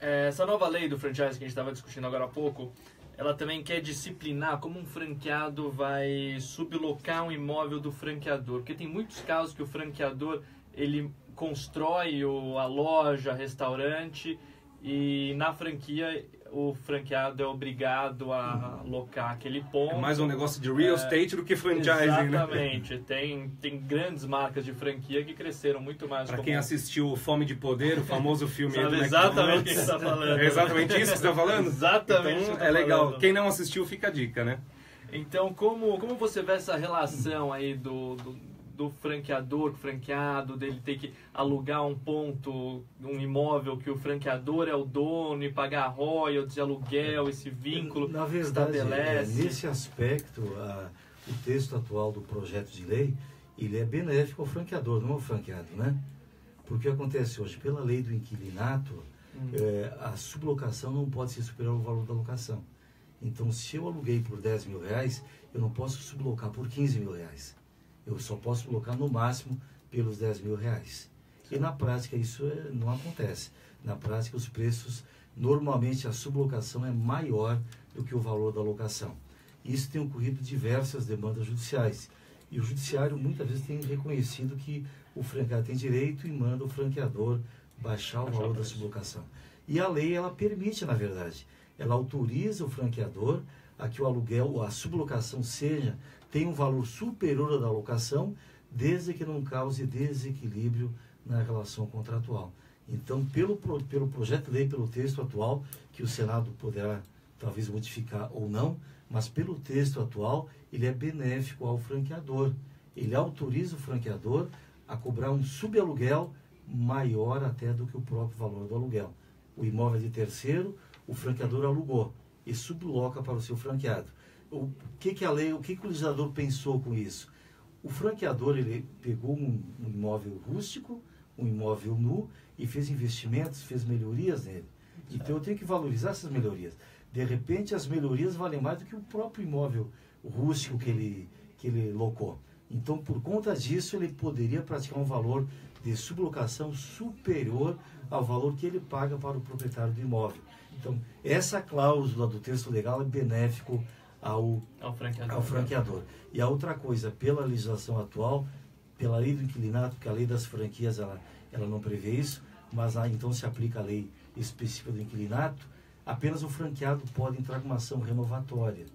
essa nova lei do franchise que a gente estava discutindo agora há pouco, ela também quer disciplinar como um franqueado vai sublocar um imóvel do franqueador. Porque tem muitos casos que o franqueador ele constrói a loja, restaurante, e na franquia o franqueado é obrigado a alocar aquele ponto. É mais um negócio de real estate do que franchising, exatamente, né? Tem grandes marcas de franquia que cresceram muito mais. Para quem assistiu Fome de Poder, o famoso filme... Sabe exatamente o que você está falando. É exatamente isso que você está falando? Exatamente. Então, é legal. Quem não assistiu, fica a dica, né? Então, como você vê essa relação aí do franqueador, franqueado, dele ter que alugar um ponto, um imóvel que o franqueador é o dono e pagar royalties de aluguel, esse vínculo na verdade, estabelece? Nesse aspecto, o texto atual do projeto de lei, ele é benéfico ao franqueador, não ao franqueado, né? Porque acontece hoje, pela lei do inquilinato, a sublocação não pode ser superior ao valor da locação. Então, se eu aluguei por R$10 mil, eu não posso sublocar por R$15 mil. Eu só posso colocar no máximo pelos R$10 mil. E na prática isso não acontece. Na prática os preços, normalmente a sublocação é maior do que o valor da locação. Isso tem ocorrido diversas demandas judiciais. E o judiciário muitas vezes tem reconhecido que o franqueado tem direito e manda o franqueador baixar o valor da sublocação. E a lei ela permite, na verdade, ela autoriza o franqueador a que o aluguel, a sublocação tenha um valor superior ao da locação, desde que não cause desequilíbrio na relação contratual. Então, pelo projeto de lei, pelo texto atual, que o Senado poderá talvez modificar ou não, mas pelo texto atual, ele é benéfico ao franqueador. Ele autoriza o franqueador a cobrar um subaluguel maior até do que o próprio valor do aluguel. O imóvel é de terceiro, o franqueador alugou e subloca para o seu franqueado. O que a lei, o que o legislador pensou com isso? O franqueador ele pegou um imóvel rústico, um imóvel nu e fez investimentos, fez melhorias nele. Então eu tenho que valorizar essas melhorias. De repente as melhorias valem mais do que o próprio imóvel rústico que ele locou. Então por conta disso ele poderia praticar um valor de sublocação superior ao valor que ele paga para o proprietário do imóvel. Então essa cláusula do texto legal é benéfico ao franqueador. E a outra coisa, pela legislação atual, pela lei do inquilinato, porque a lei das franquias ela não prevê isso, mas então se aplica a lei específica do inquilinato, apenas o franqueado pode entrar com uma ação renovatória,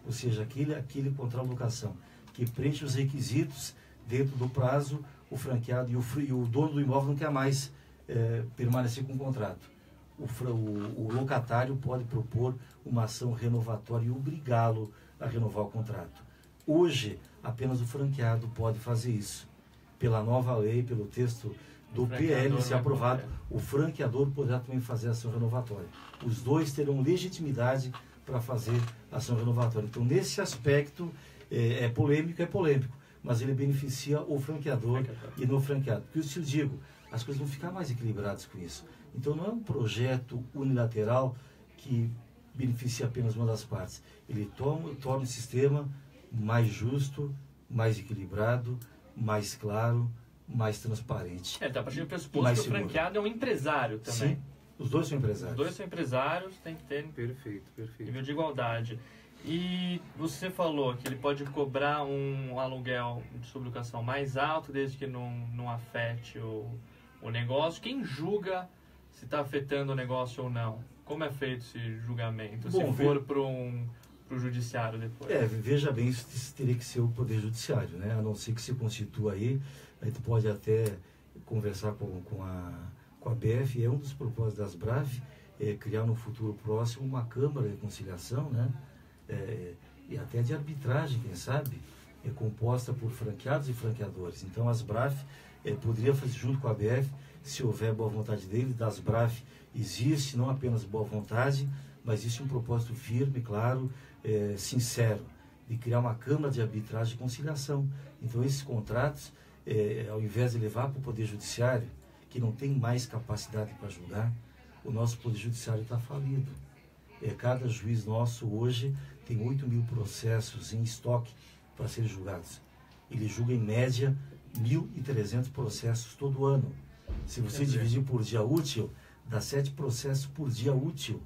ou seja, aquele contrato de locação que preenche os requisitos dentro do prazo, o franqueado e o dono do imóvel não quer mais permanecer com o contrato. O locatário pode propor uma ação renovatória e obrigá-lo a renovar o contrato. Hoje, apenas o franqueado pode fazer isso. Pela nova lei, pelo texto do PL, se aprovado, o franqueador poderá também fazer ação renovatória. Os dois terão legitimidade para fazer ação renovatória. Então, nesse aspecto, é polêmico, mas ele beneficia o franqueador e no franqueado. Porque eu te digo, as coisas vão ficar mais equilibradas com isso. Então, não é um projeto unilateral que beneficia apenas uma das partes. Ele torna o sistema mais justo, mais equilibrado, mais claro, mais transparente. Tá a partir do pressuposto que o franqueado é um empresário também. Sim, os dois são empresários. Os dois são empresários, tem que ter nível de igualdade. E você falou que ele pode cobrar um aluguel de sublocação mais alto, desde que não afete o negócio. Quem julga se está afetando o negócio ou não? Como é feito esse julgamento? Se for para o judiciário depois? Veja bem, isso teria que ser o Poder Judiciário, né? A não ser que se constitua aí, a gente pode até conversar com a BF, é um dos propósitos das BRAF, criar no futuro próximo uma Câmara de Conciliação, né? E até de arbitragem, quem sabe, composta por franqueados e franqueadores. Então, as BRAF poderia fazer junto com a BF, se houver boa vontade dele, das BRAF existe não apenas boa vontade, mas existe um propósito firme, claro, sincero, de criar uma Câmara de Arbitragem e Conciliação. Então, esses contratos, ao invés de levar para o Poder Judiciário, que não tem mais capacidade para julgar, o nosso Poder Judiciário está falido. Cada juiz nosso hoje tem 8.000 processos em estoque para serem julgados. Ele julga, em média, 1.300 processos todo ano. Se você dividir por dia útil, dá 7 processos por dia útil.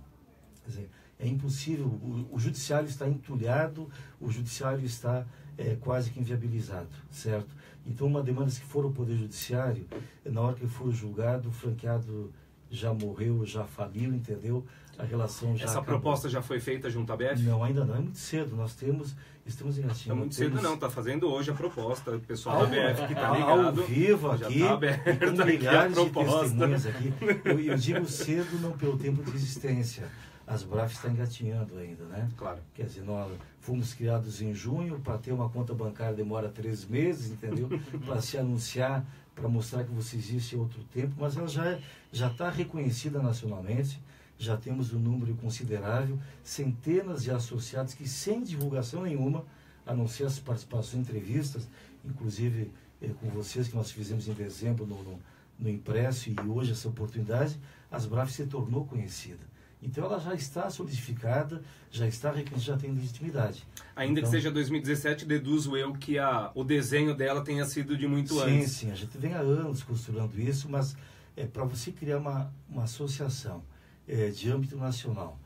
Quer dizer, é impossível, o judiciário está entulhado, o judiciário está quase que inviabilizado, certo? Então, uma demanda que for ao Poder Judiciário, na hora que for julgado, o franqueado já morreu, já faliu, entendeu? A relação já Essa acabou. Proposta já foi feita junto à BF? Não, ainda não, é muito cedo, estamos engatinhando. É muito cedo não, está fazendo hoje a proposta, o pessoal da BF que está ligado. Ao vivo aqui, já está aberta tem aqui milhares a de proposta. testemunhas aqui. Eu digo cedo não pelo tempo de existência, as BRAF estão engatinhando ainda, né? Claro. Quer dizer, nós fomos criados em junho, para ter uma conta bancária demora 3 meses, entendeu? Para se anunciar, para mostrar que você existe em outro tempo, mas ela já está reconhecida nacionalmente, já temos um número considerável, centenas de associados que, sem divulgação nenhuma, a não ser as participações em entrevistas, inclusive com vocês, que nós fizemos em dezembro no impresso, e hoje essa oportunidade, as BRAF se tornou conhecida. Então ela já está solidificada, já está reconhecida, já tem legitimidade. Ainda que seja 2017, deduzo eu que o desenho dela tenha sido de muito antes. Sim, a gente vem há anos costurando isso, mas para você criar uma associação de âmbito nacional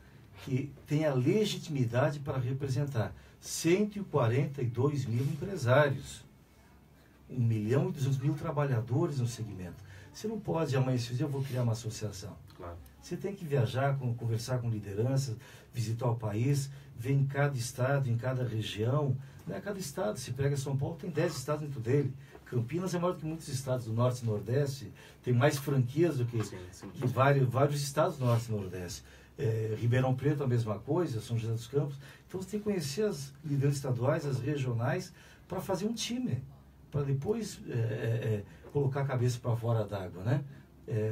que tenha legitimidade para representar 142 mil empresários, 1.200.000 trabalhadores no segmento. Você não pode amanhecer e dizer, eu vou criar uma associação. Claro. Você tem que viajar, conversar com lideranças, visitar o país, ver em cada estado, em cada região. Não é cada estado, se pega São Paulo, tem 10 estados dentro dele. Campinas é maior do que muitos estados do Norte e Nordeste, tem mais franquias do que vários estados do Norte e Nordeste. Ribeirão Preto a mesma coisa, São José dos Campos. Então você tem que conhecer as lideranças estaduais, as regionais, para fazer um time, para depois colocar a cabeça para fora d'água, né?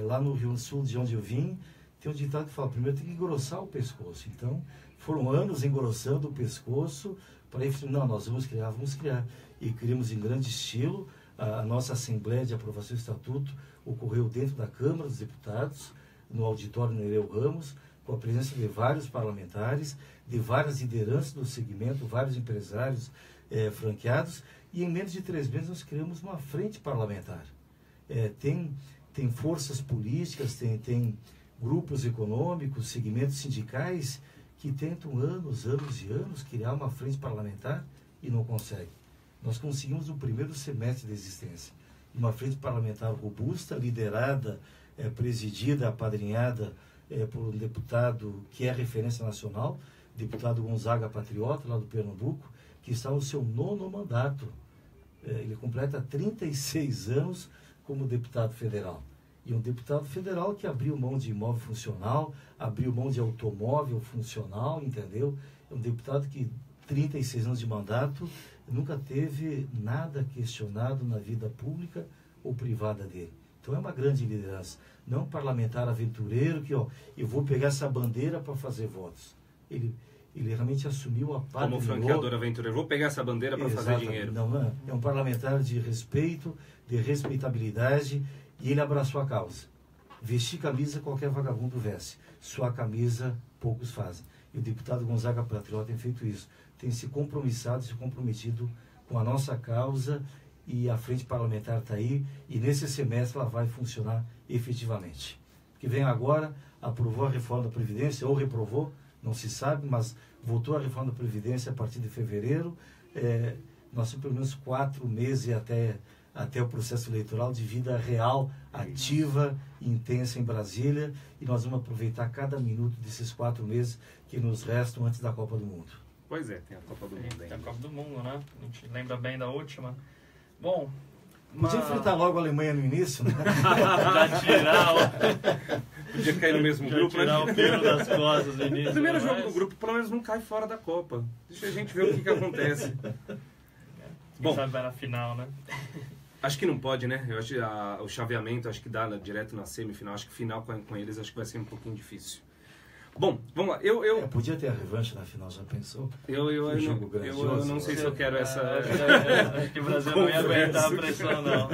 Lá no Rio Grande do Sul, de onde eu vim, tem um ditado que fala, primeiro tem que engrossar o pescoço. Então, foram anos engrossando o pescoço, para aí, não, nós vamos criar. E criamos em grande estilo. A nossa Assembleia de Aprovação do Estatuto ocorreu dentro da Câmara dos Deputados, no auditório Nereu Ramos, com a presença de vários parlamentares, de várias lideranças do segmento, vários empresários franqueados, e em menos de 3 meses nós criamos uma frente parlamentar. Tem forças políticas, tem grupos econômicos, segmentos sindicais que tentam anos e anos criar uma frente parlamentar e não conseguem. Nós conseguimos no primeiro semestre de existência uma frente parlamentar robusta, liderada, presidida, apadrinhada por um deputado que é referência nacional, deputado Gonzaga Patriota, lá do Pernambuco, que está no seu 9º mandato. Ele completa 36 anos como deputado federal. E um deputado federal que abriu mão de imóvel funcional, abriu mão de automóvel funcional, entendeu? É um deputado que, 36 anos de mandato, nunca teve nada questionado na vida pública ou privada dele. Então é uma grande liderança. Não um parlamentar aventureiro que, eu vou pegar essa bandeira para fazer votos. Ele realmente assumiu a parte... Como franqueador aventureiro, vou pegar essa bandeira para fazer dinheiro. Não, é um parlamentar de respeito, de respeitabilidade, e ele abraçou a causa. Vestir camisa qualquer vagabundo veste. Sua camisa poucos fazem. E o deputado Gonzaga Patriota tem feito isso. Tem se comprometido com a nossa causa, e a frente parlamentar está aí, e nesse semestre ela vai funcionar efetivamente. Que vem agora, aprovou a reforma da Previdência, ou reprovou, não se sabe, mas votou a reforma da Previdência a partir de fevereiro. Nós temos pelo menos 4 meses até o processo eleitoral de vida real, ativa, intensa em Brasília, e nós vamos aproveitar cada minuto desses 4 meses que nos restam antes da Copa do Mundo. Pois é, tem a Copa do Mundo ainda. Tem a Copa do Mundo, né? A gente lembra bem da última. Bom... Podia enfrentar logo a Alemanha no início, né? Já tirar Podia cair no mesmo grupo, né? Tirar o pelo das costas no início. O primeiro jogo do grupo, pelo menos, não cai fora da Copa. Deixa a gente ver o que acontece. Quem sabe vai na final, né? Acho que não pode, né? Eu acho que o chaveamento, acho que dá direto na semifinal. Acho que final com eles, acho que vai ser um pouquinho difícil. Bom, vamos lá. Podia ter a revanche na final, já pensou? Eu não sei se eu quero essa... Acho que o Brasil não ia aguentar a pressão, não.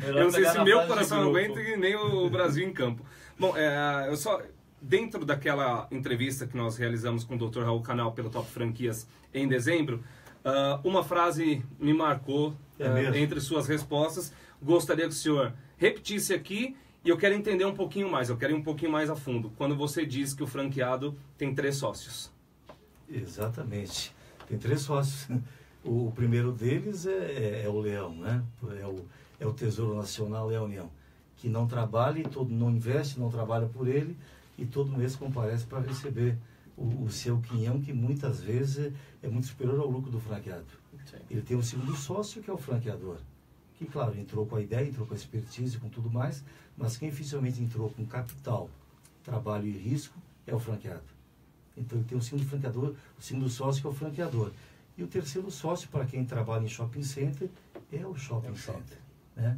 Eu não sei se meu coração aguenta e nem o Brasil em campo. Bom, eu só... Dentro daquela entrevista que nós realizamos com o Dr. Raul Canal pelo Top Franquias em dezembro, uma frase me marcou entre suas respostas. Gostaria que o senhor repetisse aqui. E eu quero entender um pouquinho mais, eu quero ir um pouquinho mais a fundo. Quando você diz que o franqueado tem 3 sócios. Exatamente. Tem 3 sócios. O primeiro deles é o Leão, né? É o Tesouro Nacional, é a União. Que não trabalha, não investe, não trabalha por ele, e todo mês comparece para receber o seu quinhão, que muitas vezes é muito superior ao lucro do franqueado. Sim. Ele tem um segundo sócio, que é o franqueador. Que, claro, entrou com a ideia, entrou com a expertise, com tudo mais, mas quem oficialmente entrou com capital, trabalho e risco é o franqueado. Então, ele tem o segundo franqueador, o segundo sócio, que é o franqueador. E o terceiro sócio, para quem trabalha em shopping center, é o shopping center. Né?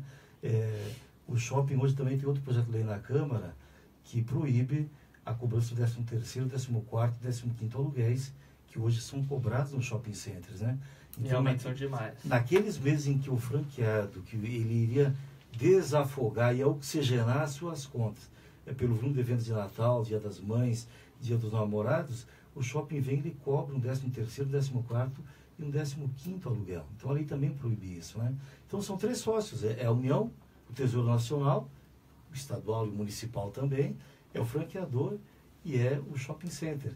O shopping hoje também tem outro projeto de lei na Câmara que proíbe a cobrança do 13º, 14º e 15º aluguéis, que hoje são cobrados nos shopping centers, né? Então, realmente são demais. Naqueles meses em que o franqueado, que ele iria desafogar e oxigenar as suas contas, pelo volume de eventos de Natal, Dia das Mães, Dia dos Namorados, o shopping vem e ele cobra um 13º, 14º e um 15º aluguel. Então a lei também proíbe isso, né? Então são 3 sócios, é a União, o Tesouro Nacional, o estadual e o municipal também, é o franqueador e é o shopping center.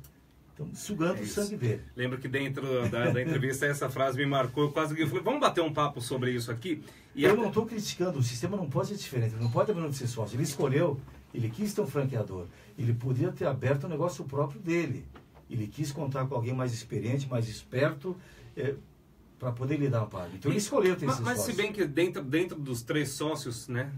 Então, sugando o sangue dele. Lembro que dentro da entrevista essa frase me marcou, eu quase que falei, vamos bater um papo sobre isso aqui. E eu não estou criticando, o sistema não pode ser diferente, ele não pode abrir mão de ser sócio. Ele escolheu, ele quis ter um franqueador, ele podia ter aberto um negócio próprio dele. Ele quis contar com alguém mais experiente, mais esperto, para poder lhe dar uma parte. Então ele escolheu ter esses Mas sócios. Se bem que dentro dos 3 sócios, né,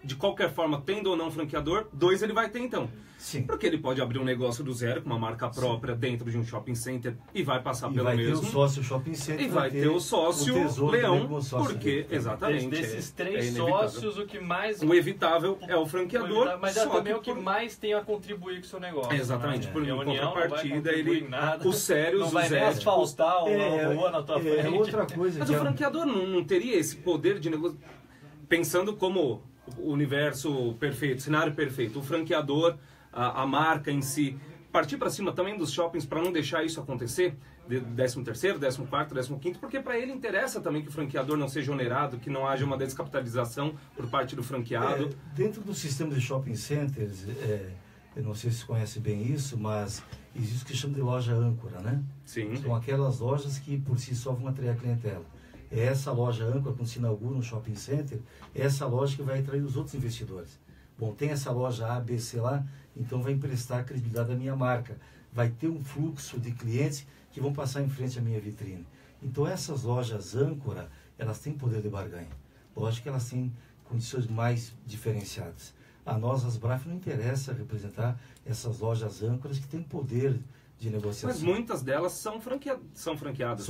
de qualquer forma, tendo ou não franqueador, 2 ele vai ter então. Sim. Porque ele pode abrir um negócio do zero, com uma marca própria, dentro de um shopping center, e vai passar pelo mesmo. E vai ter o sócio shopping center. E vai ter o sócio Leão, porque, exatamente. Desses 3 sócios, o que mais... O evitável é o franqueador. Mas é também o que mais tem a contribuir com o seu negócio. Exatamente. Né? Por contrapartida, ele... Nada, os sérios, não vai nem asfaltar uma rua na tua frente. É outra coisa. Mas o franqueador não teria esse poder de negócio... Pensando como o universo perfeito, cenário perfeito. O franqueador... A marca em si, partir para cima também dos shoppings para não deixar isso acontecer, de 13º, 14º, 15º, porque para ele interessa também que o franqueador não seja onerado, que não haja uma descapitalização por parte do franqueado. Dentro do sistema de shopping centers, Eu não sei se você conhece bem isso, mas existe o que chama de loja âncora, né? Sim. São aquelas lojas que por si só vão atrair a clientela. É essa loja âncora, quando se inaugura um shopping center, é essa loja que vai atrair os outros investidores. Bom, tem essa loja A, B, C lá, então vai emprestar a credibilidade à minha marca. Vai ter um fluxo de clientes que vão passar em frente à minha vitrine. Então essas lojas âncora, elas têm poder de barganha. Lógico que elas têm condições mais diferenciadas. A nós, as BRAF, não interessa representar essas lojas âncoras que têm poder de negociação. Mas muitas delas são franqueadas.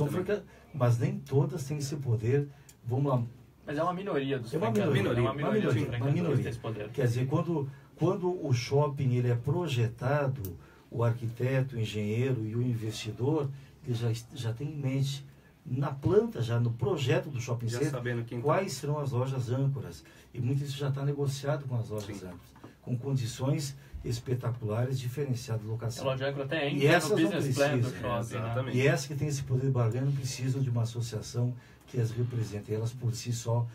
Mas nem todas têm esse poder. Vamos lá. Mas é uma minoria dos uma minoria. Esse poder. Quer dizer, quando o shopping ele é projetado, o arquiteto, o engenheiro e o investidor, ele já tem em mente, na planta, já no projeto do shopping center, quais serão as lojas âncoras. E muito isso já está negociado com as lojas âncoras, com condições espetaculares, diferenciadas de locação. A loja âncora até e essas no business plan do shopping. Exatamente. E essas que têm esse poder de barganha não precisam de uma associação que as represente. Elas por si só,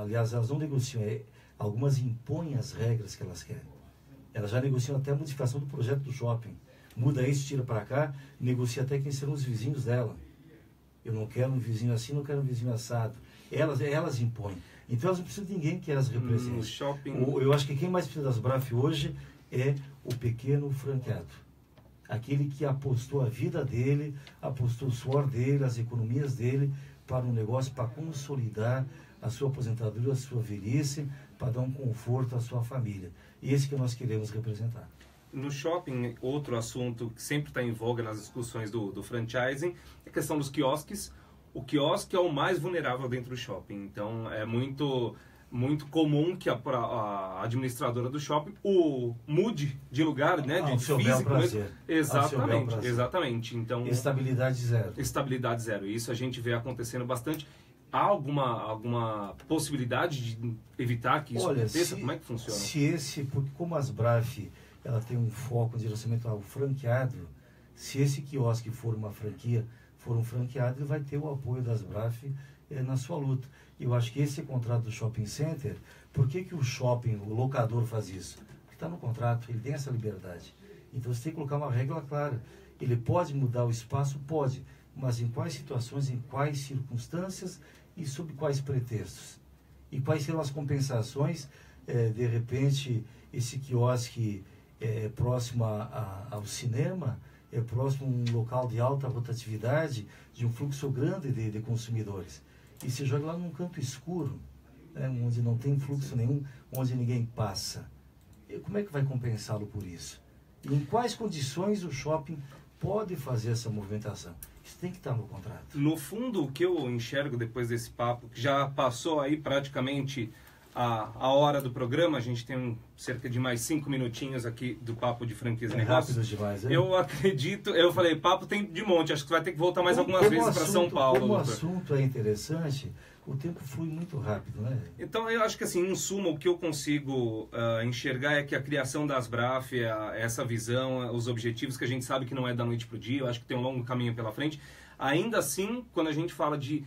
aliás, elas não negociam, algumas impõem as regras que elas querem. Elas já negociam até a modificação do projeto do shopping. Muda isso, tira para cá, negocia até quem serão os vizinhos dela. Eu não quero um vizinho assim, não quero um vizinho assado. Elas impõem. Então elas não precisam de ninguém que as represente. No shopping... Eu acho que quem mais precisa das BRAF hoje é o pequeno franqueado. Aquele que apostou a vida dele, apostou o suor dele, as economias dele para um negócio, para consolidar a sua aposentadoria, a sua velhice, para dar um conforto à sua família. E esse que nós queremos representar. No shopping, outro assunto que sempre está em voga nas discussões do franchising é a questão dos quiosques. O quiosque é o mais vulnerável dentro do shopping. Então, é muito comum que a administradora do shopping mude de lugar, né? De físico mesmo. Exatamente. Então, estabilidade zero. Estabilidade zero. Isso a gente vê acontecendo bastante. Há alguma possibilidade de evitar que isso aconteça? Como é que funciona? Porque como as BRAF, ela tem um foco de direcionamento ao franqueado, se esse quiosque for uma franquia, for um franqueado, ele vai ter o apoio das BRAF na sua luta. E eu acho que esse contrato do shopping center, por que o shopping, o locador faz isso? Porque está no contrato, ele tem essa liberdade. Então você tem que colocar uma regra clara. Ele pode mudar o espaço? Pode. Mas em quais situações, em quais circunstâncias e sob quais pretextos? E quais serão as compensações? De repente, esse quiosque é próximo ao cinema, é próximo a um local de alta rotatividade, de um fluxo grande de consumidores. E se joga lá num canto escuro, né, onde não tem fluxo nenhum, onde ninguém passa. E como é que vai compensá-lo por isso? E em quais condições o shopping pode fazer essa movimentação? Isso tem que estar no contrato. No fundo, o que eu enxergo depois desse papo, que já passou aí praticamente a hora do programa, a gente tem cerca de mais 5 minutinhos aqui do Papo de Franquias e Negócios. Rápido demais, hein? Eu acredito, eu falei, papo tem de monte, acho que você vai ter que voltar mais algumas vezes para São Paulo. Como o assunto é interessante, o tempo flui muito rápido, né? Então, eu acho que assim, em suma, o que eu consigo enxergar é que a criação das BRAF, essa visão, os objetivos que a gente sabe que não é da noite para o dia, eu acho que tem um longo caminho pela frente. Ainda assim, quando a gente fala de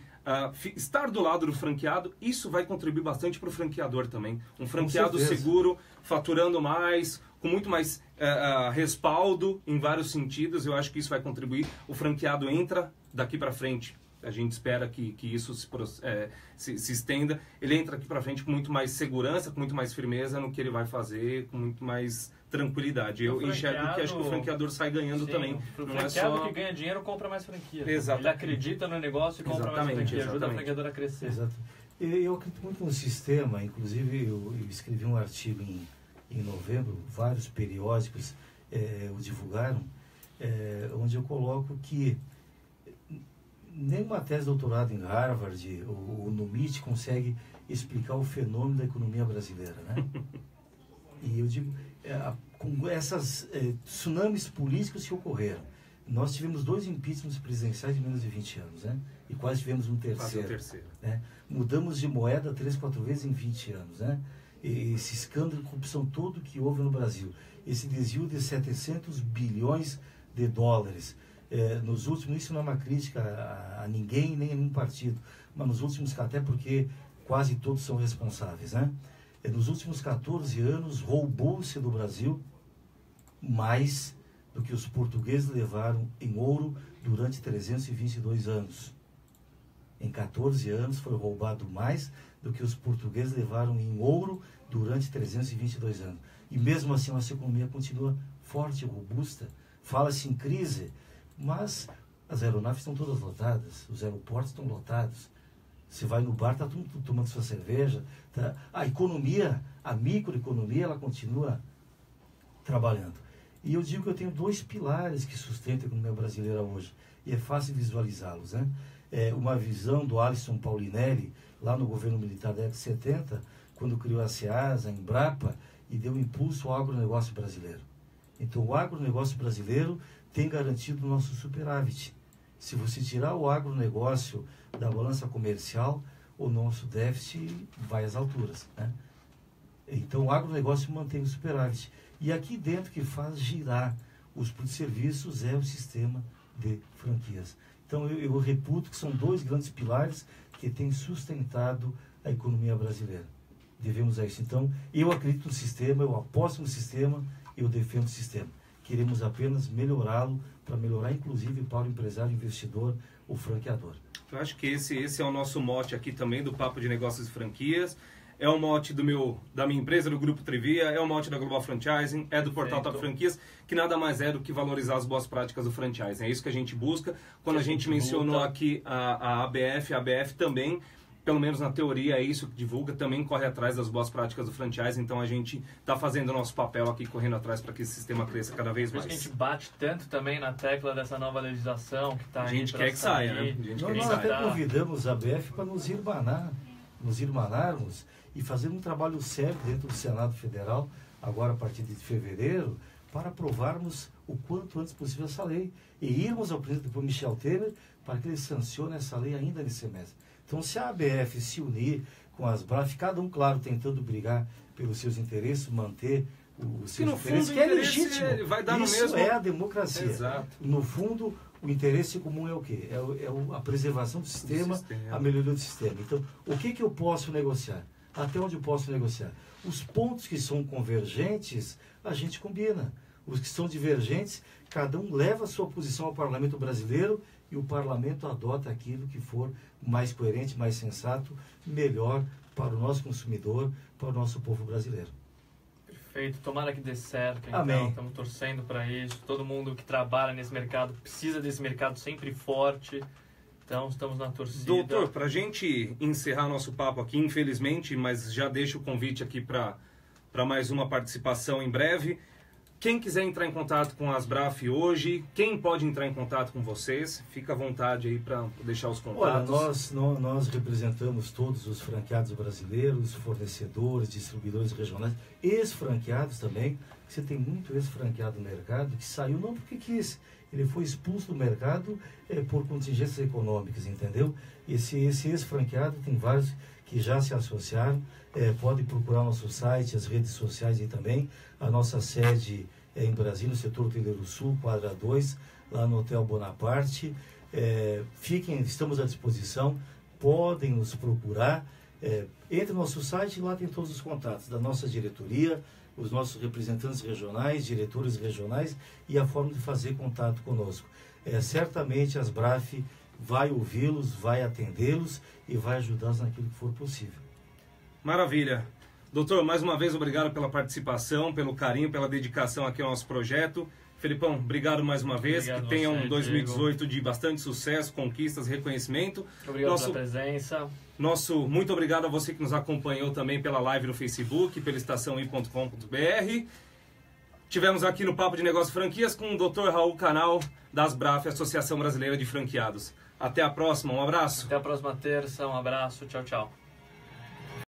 estar do lado do franqueado, isso vai contribuir bastante para o franqueador também. Um franqueado seguro, faturando mais, com muito mais respaldo em vários sentidos, eu acho que isso vai contribuir. O franqueado entra daqui para frente. A gente espera que isso se estenda. Ele entra aqui para frente com muito mais segurança, com muito mais firmeza no que ele vai fazer, com muito mais tranquilidade. Eu enxergo que acho que o franqueador sai ganhando também. O franqueado que ganha dinheiro compra mais franquia. Exato. Ele acredita no negócio e compra mais franquia. Ajuda o franqueador a crescer. Exato. Eu acredito muito no sistema. Inclusive, eu escrevi um artigo em novembro, vários periódicos o divulgaram, onde eu coloco que nenhuma tese de doutorado em Harvard ou no MIT consegue explicar o fenômeno da economia brasileira, né? E eu digo, com essas tsunamis políticos que ocorreram, nós tivemos 2 impeachments presidenciais em menos de 20 anos, né? E quase tivemos um terceiro. Né? Mudamos de moeda 3, 4 vezes em 20 anos, né? E esse escândalo de corrupção todo que houve no Brasil, esse desvio de 700 bilhões de dólares, nos últimos, isso não é uma crítica a ninguém, nem a nenhum partido, mas nos últimos, até porque quase todos são responsáveis, né? Nos últimos 14 anos, roubou-se do Brasil mais do que os portugueses levaram em ouro durante 322 anos. Em 14 anos foi roubado mais do que os portugueses levaram em ouro durante 322 anos. E mesmo assim nossa economia continua forte, robusta. Fala-se em crise, mas as aeronaves estão todas lotadas, os aeroportos estão lotados. Você vai no bar, está todo mundo tomando sua cerveja. Tá? A economia, a microeconomia, ela continua trabalhando. E eu digo que eu tenho dois pilares que sustentam a economia brasileira hoje. E é fácil visualizá-los, né? É uma visão do Alisson Paulinelli, lá no governo militar da década de 70, quando criou a SEASA, a Embrapa, e deu impulso ao agronegócio brasileiro. Então, o agronegócio brasileiro tem garantido o nosso superávit. Se você tirar o agronegócio da balança comercial, o nosso déficit vai às alturas, né? Então, o agronegócio mantém o superávit. E aqui dentro que faz girar os serviços é o sistema de franquias. Então, eu reputo que são dois grandes pilares que têm sustentado a economia brasileira. Devemos a isso. Então, eu acredito no sistema, eu aposto no sistema, eu defendo o sistema. Queremos apenas melhorá-lo, para melhorar, inclusive, para o empresário, investidor, o franqueador. Eu acho que esse é o nosso mote aqui também do Papo de Negócios e Franquias. É o mote da minha empresa, do Grupo Trivia, é o mote da Global Franchising, é do Portal Top Franquias, que nada mais é do que valorizar as boas práticas do franchising. É isso que a gente busca. Quando a gente mencionou aqui a ABF também, pelo menos na teoria é isso que divulga, também corre atrás das boas práticas do franchising. Então a gente está fazendo o nosso papel aqui, correndo atrás para que esse sistema cresça cada vez mais. Por isso que a gente bate tanto também na tecla dessa nova legislação que está aí. A gente quer que saia, né? Nós até convidamos a ABF para nos irmanarmos e fazer um trabalho sério dentro do Senado Federal, agora a partir de fevereiro, para aprovarmos o quanto antes possível essa lei e irmos ao presidente do Michel Temer para que ele sancione essa lei ainda nesse semestre. Então, se a ABF se unir com as BRAF, cada um, claro, tentando brigar pelos seus interesses, manter os seus interesses, que é legítimo. Vai dar isso no mesmo... é a democracia. Exato. No fundo, o interesse comum é o quê? A preservação do sistema, a melhoria do sistema. Então, o que eu posso negociar? Até onde eu posso negociar? Os pontos que são convergentes, a gente combina. Os que são divergentes, cada um leva a sua posição ao parlamento brasileiro e o parlamento adota aquilo que for mais coerente, mais sensato, melhor para o nosso consumidor, para o nosso povo brasileiro. Perfeito, tomara que dê certo. Então, amém. Estamos torcendo para isso. Todo mundo que trabalha nesse mercado precisa desse mercado sempre forte. Então, estamos na torcida. Doutor, para a gente encerrar nosso papo aqui, infelizmente, mas já deixo o convite aqui para mais uma participação em breve. Quem quiser entrar em contato com as BRAF hoje, quem pode entrar em contato com vocês? Fica à vontade aí para deixar os contatos. Olha, nós representamos todos os franqueados brasileiros, fornecedores, distribuidores regionais, ex-franqueados também. Você tem muito ex-franqueado no mercado que saiu não porque quis, ele foi expulso do mercado por contingências econômicas, entendeu? Esse ex-franqueado tem vários que já se associaram, pode procurar o nosso site, as redes sociais aí também. A nossa sede é em Brasília, no setor Hoteleiro Sul, quadra 2, lá no Hotel Bonaparte. Estamos à disposição, podem nos procurar. Entre no nosso site, lá tem todos os contatos da nossa diretoria, os nossos representantes regionais, diretores regionais e a forma de fazer contato conosco. Certamente as BRAF vai ouvi-los, vai atendê-los e vai ajudá-los naquilo que for possível. Maravilha. Doutor, mais uma vez, obrigado pela participação, pelo carinho, pela dedicação aqui ao nosso projeto. Felipão, obrigado mais uma vez. Obrigado que tenha um 2018 Diego. De bastante sucesso, conquistas, reconhecimento. Obrigado pela presença. Muito obrigado a você que nos acompanhou também pela live no Facebook, pela estaçãoi.com.br. Tivemos aqui no Papo de Negócios Franquias com o Dr. Raul Canal, das BRAF, Associação Brasileira de Franqueados. Até a próxima, um abraço. Até a próxima terça, um abraço, tchau, tchau.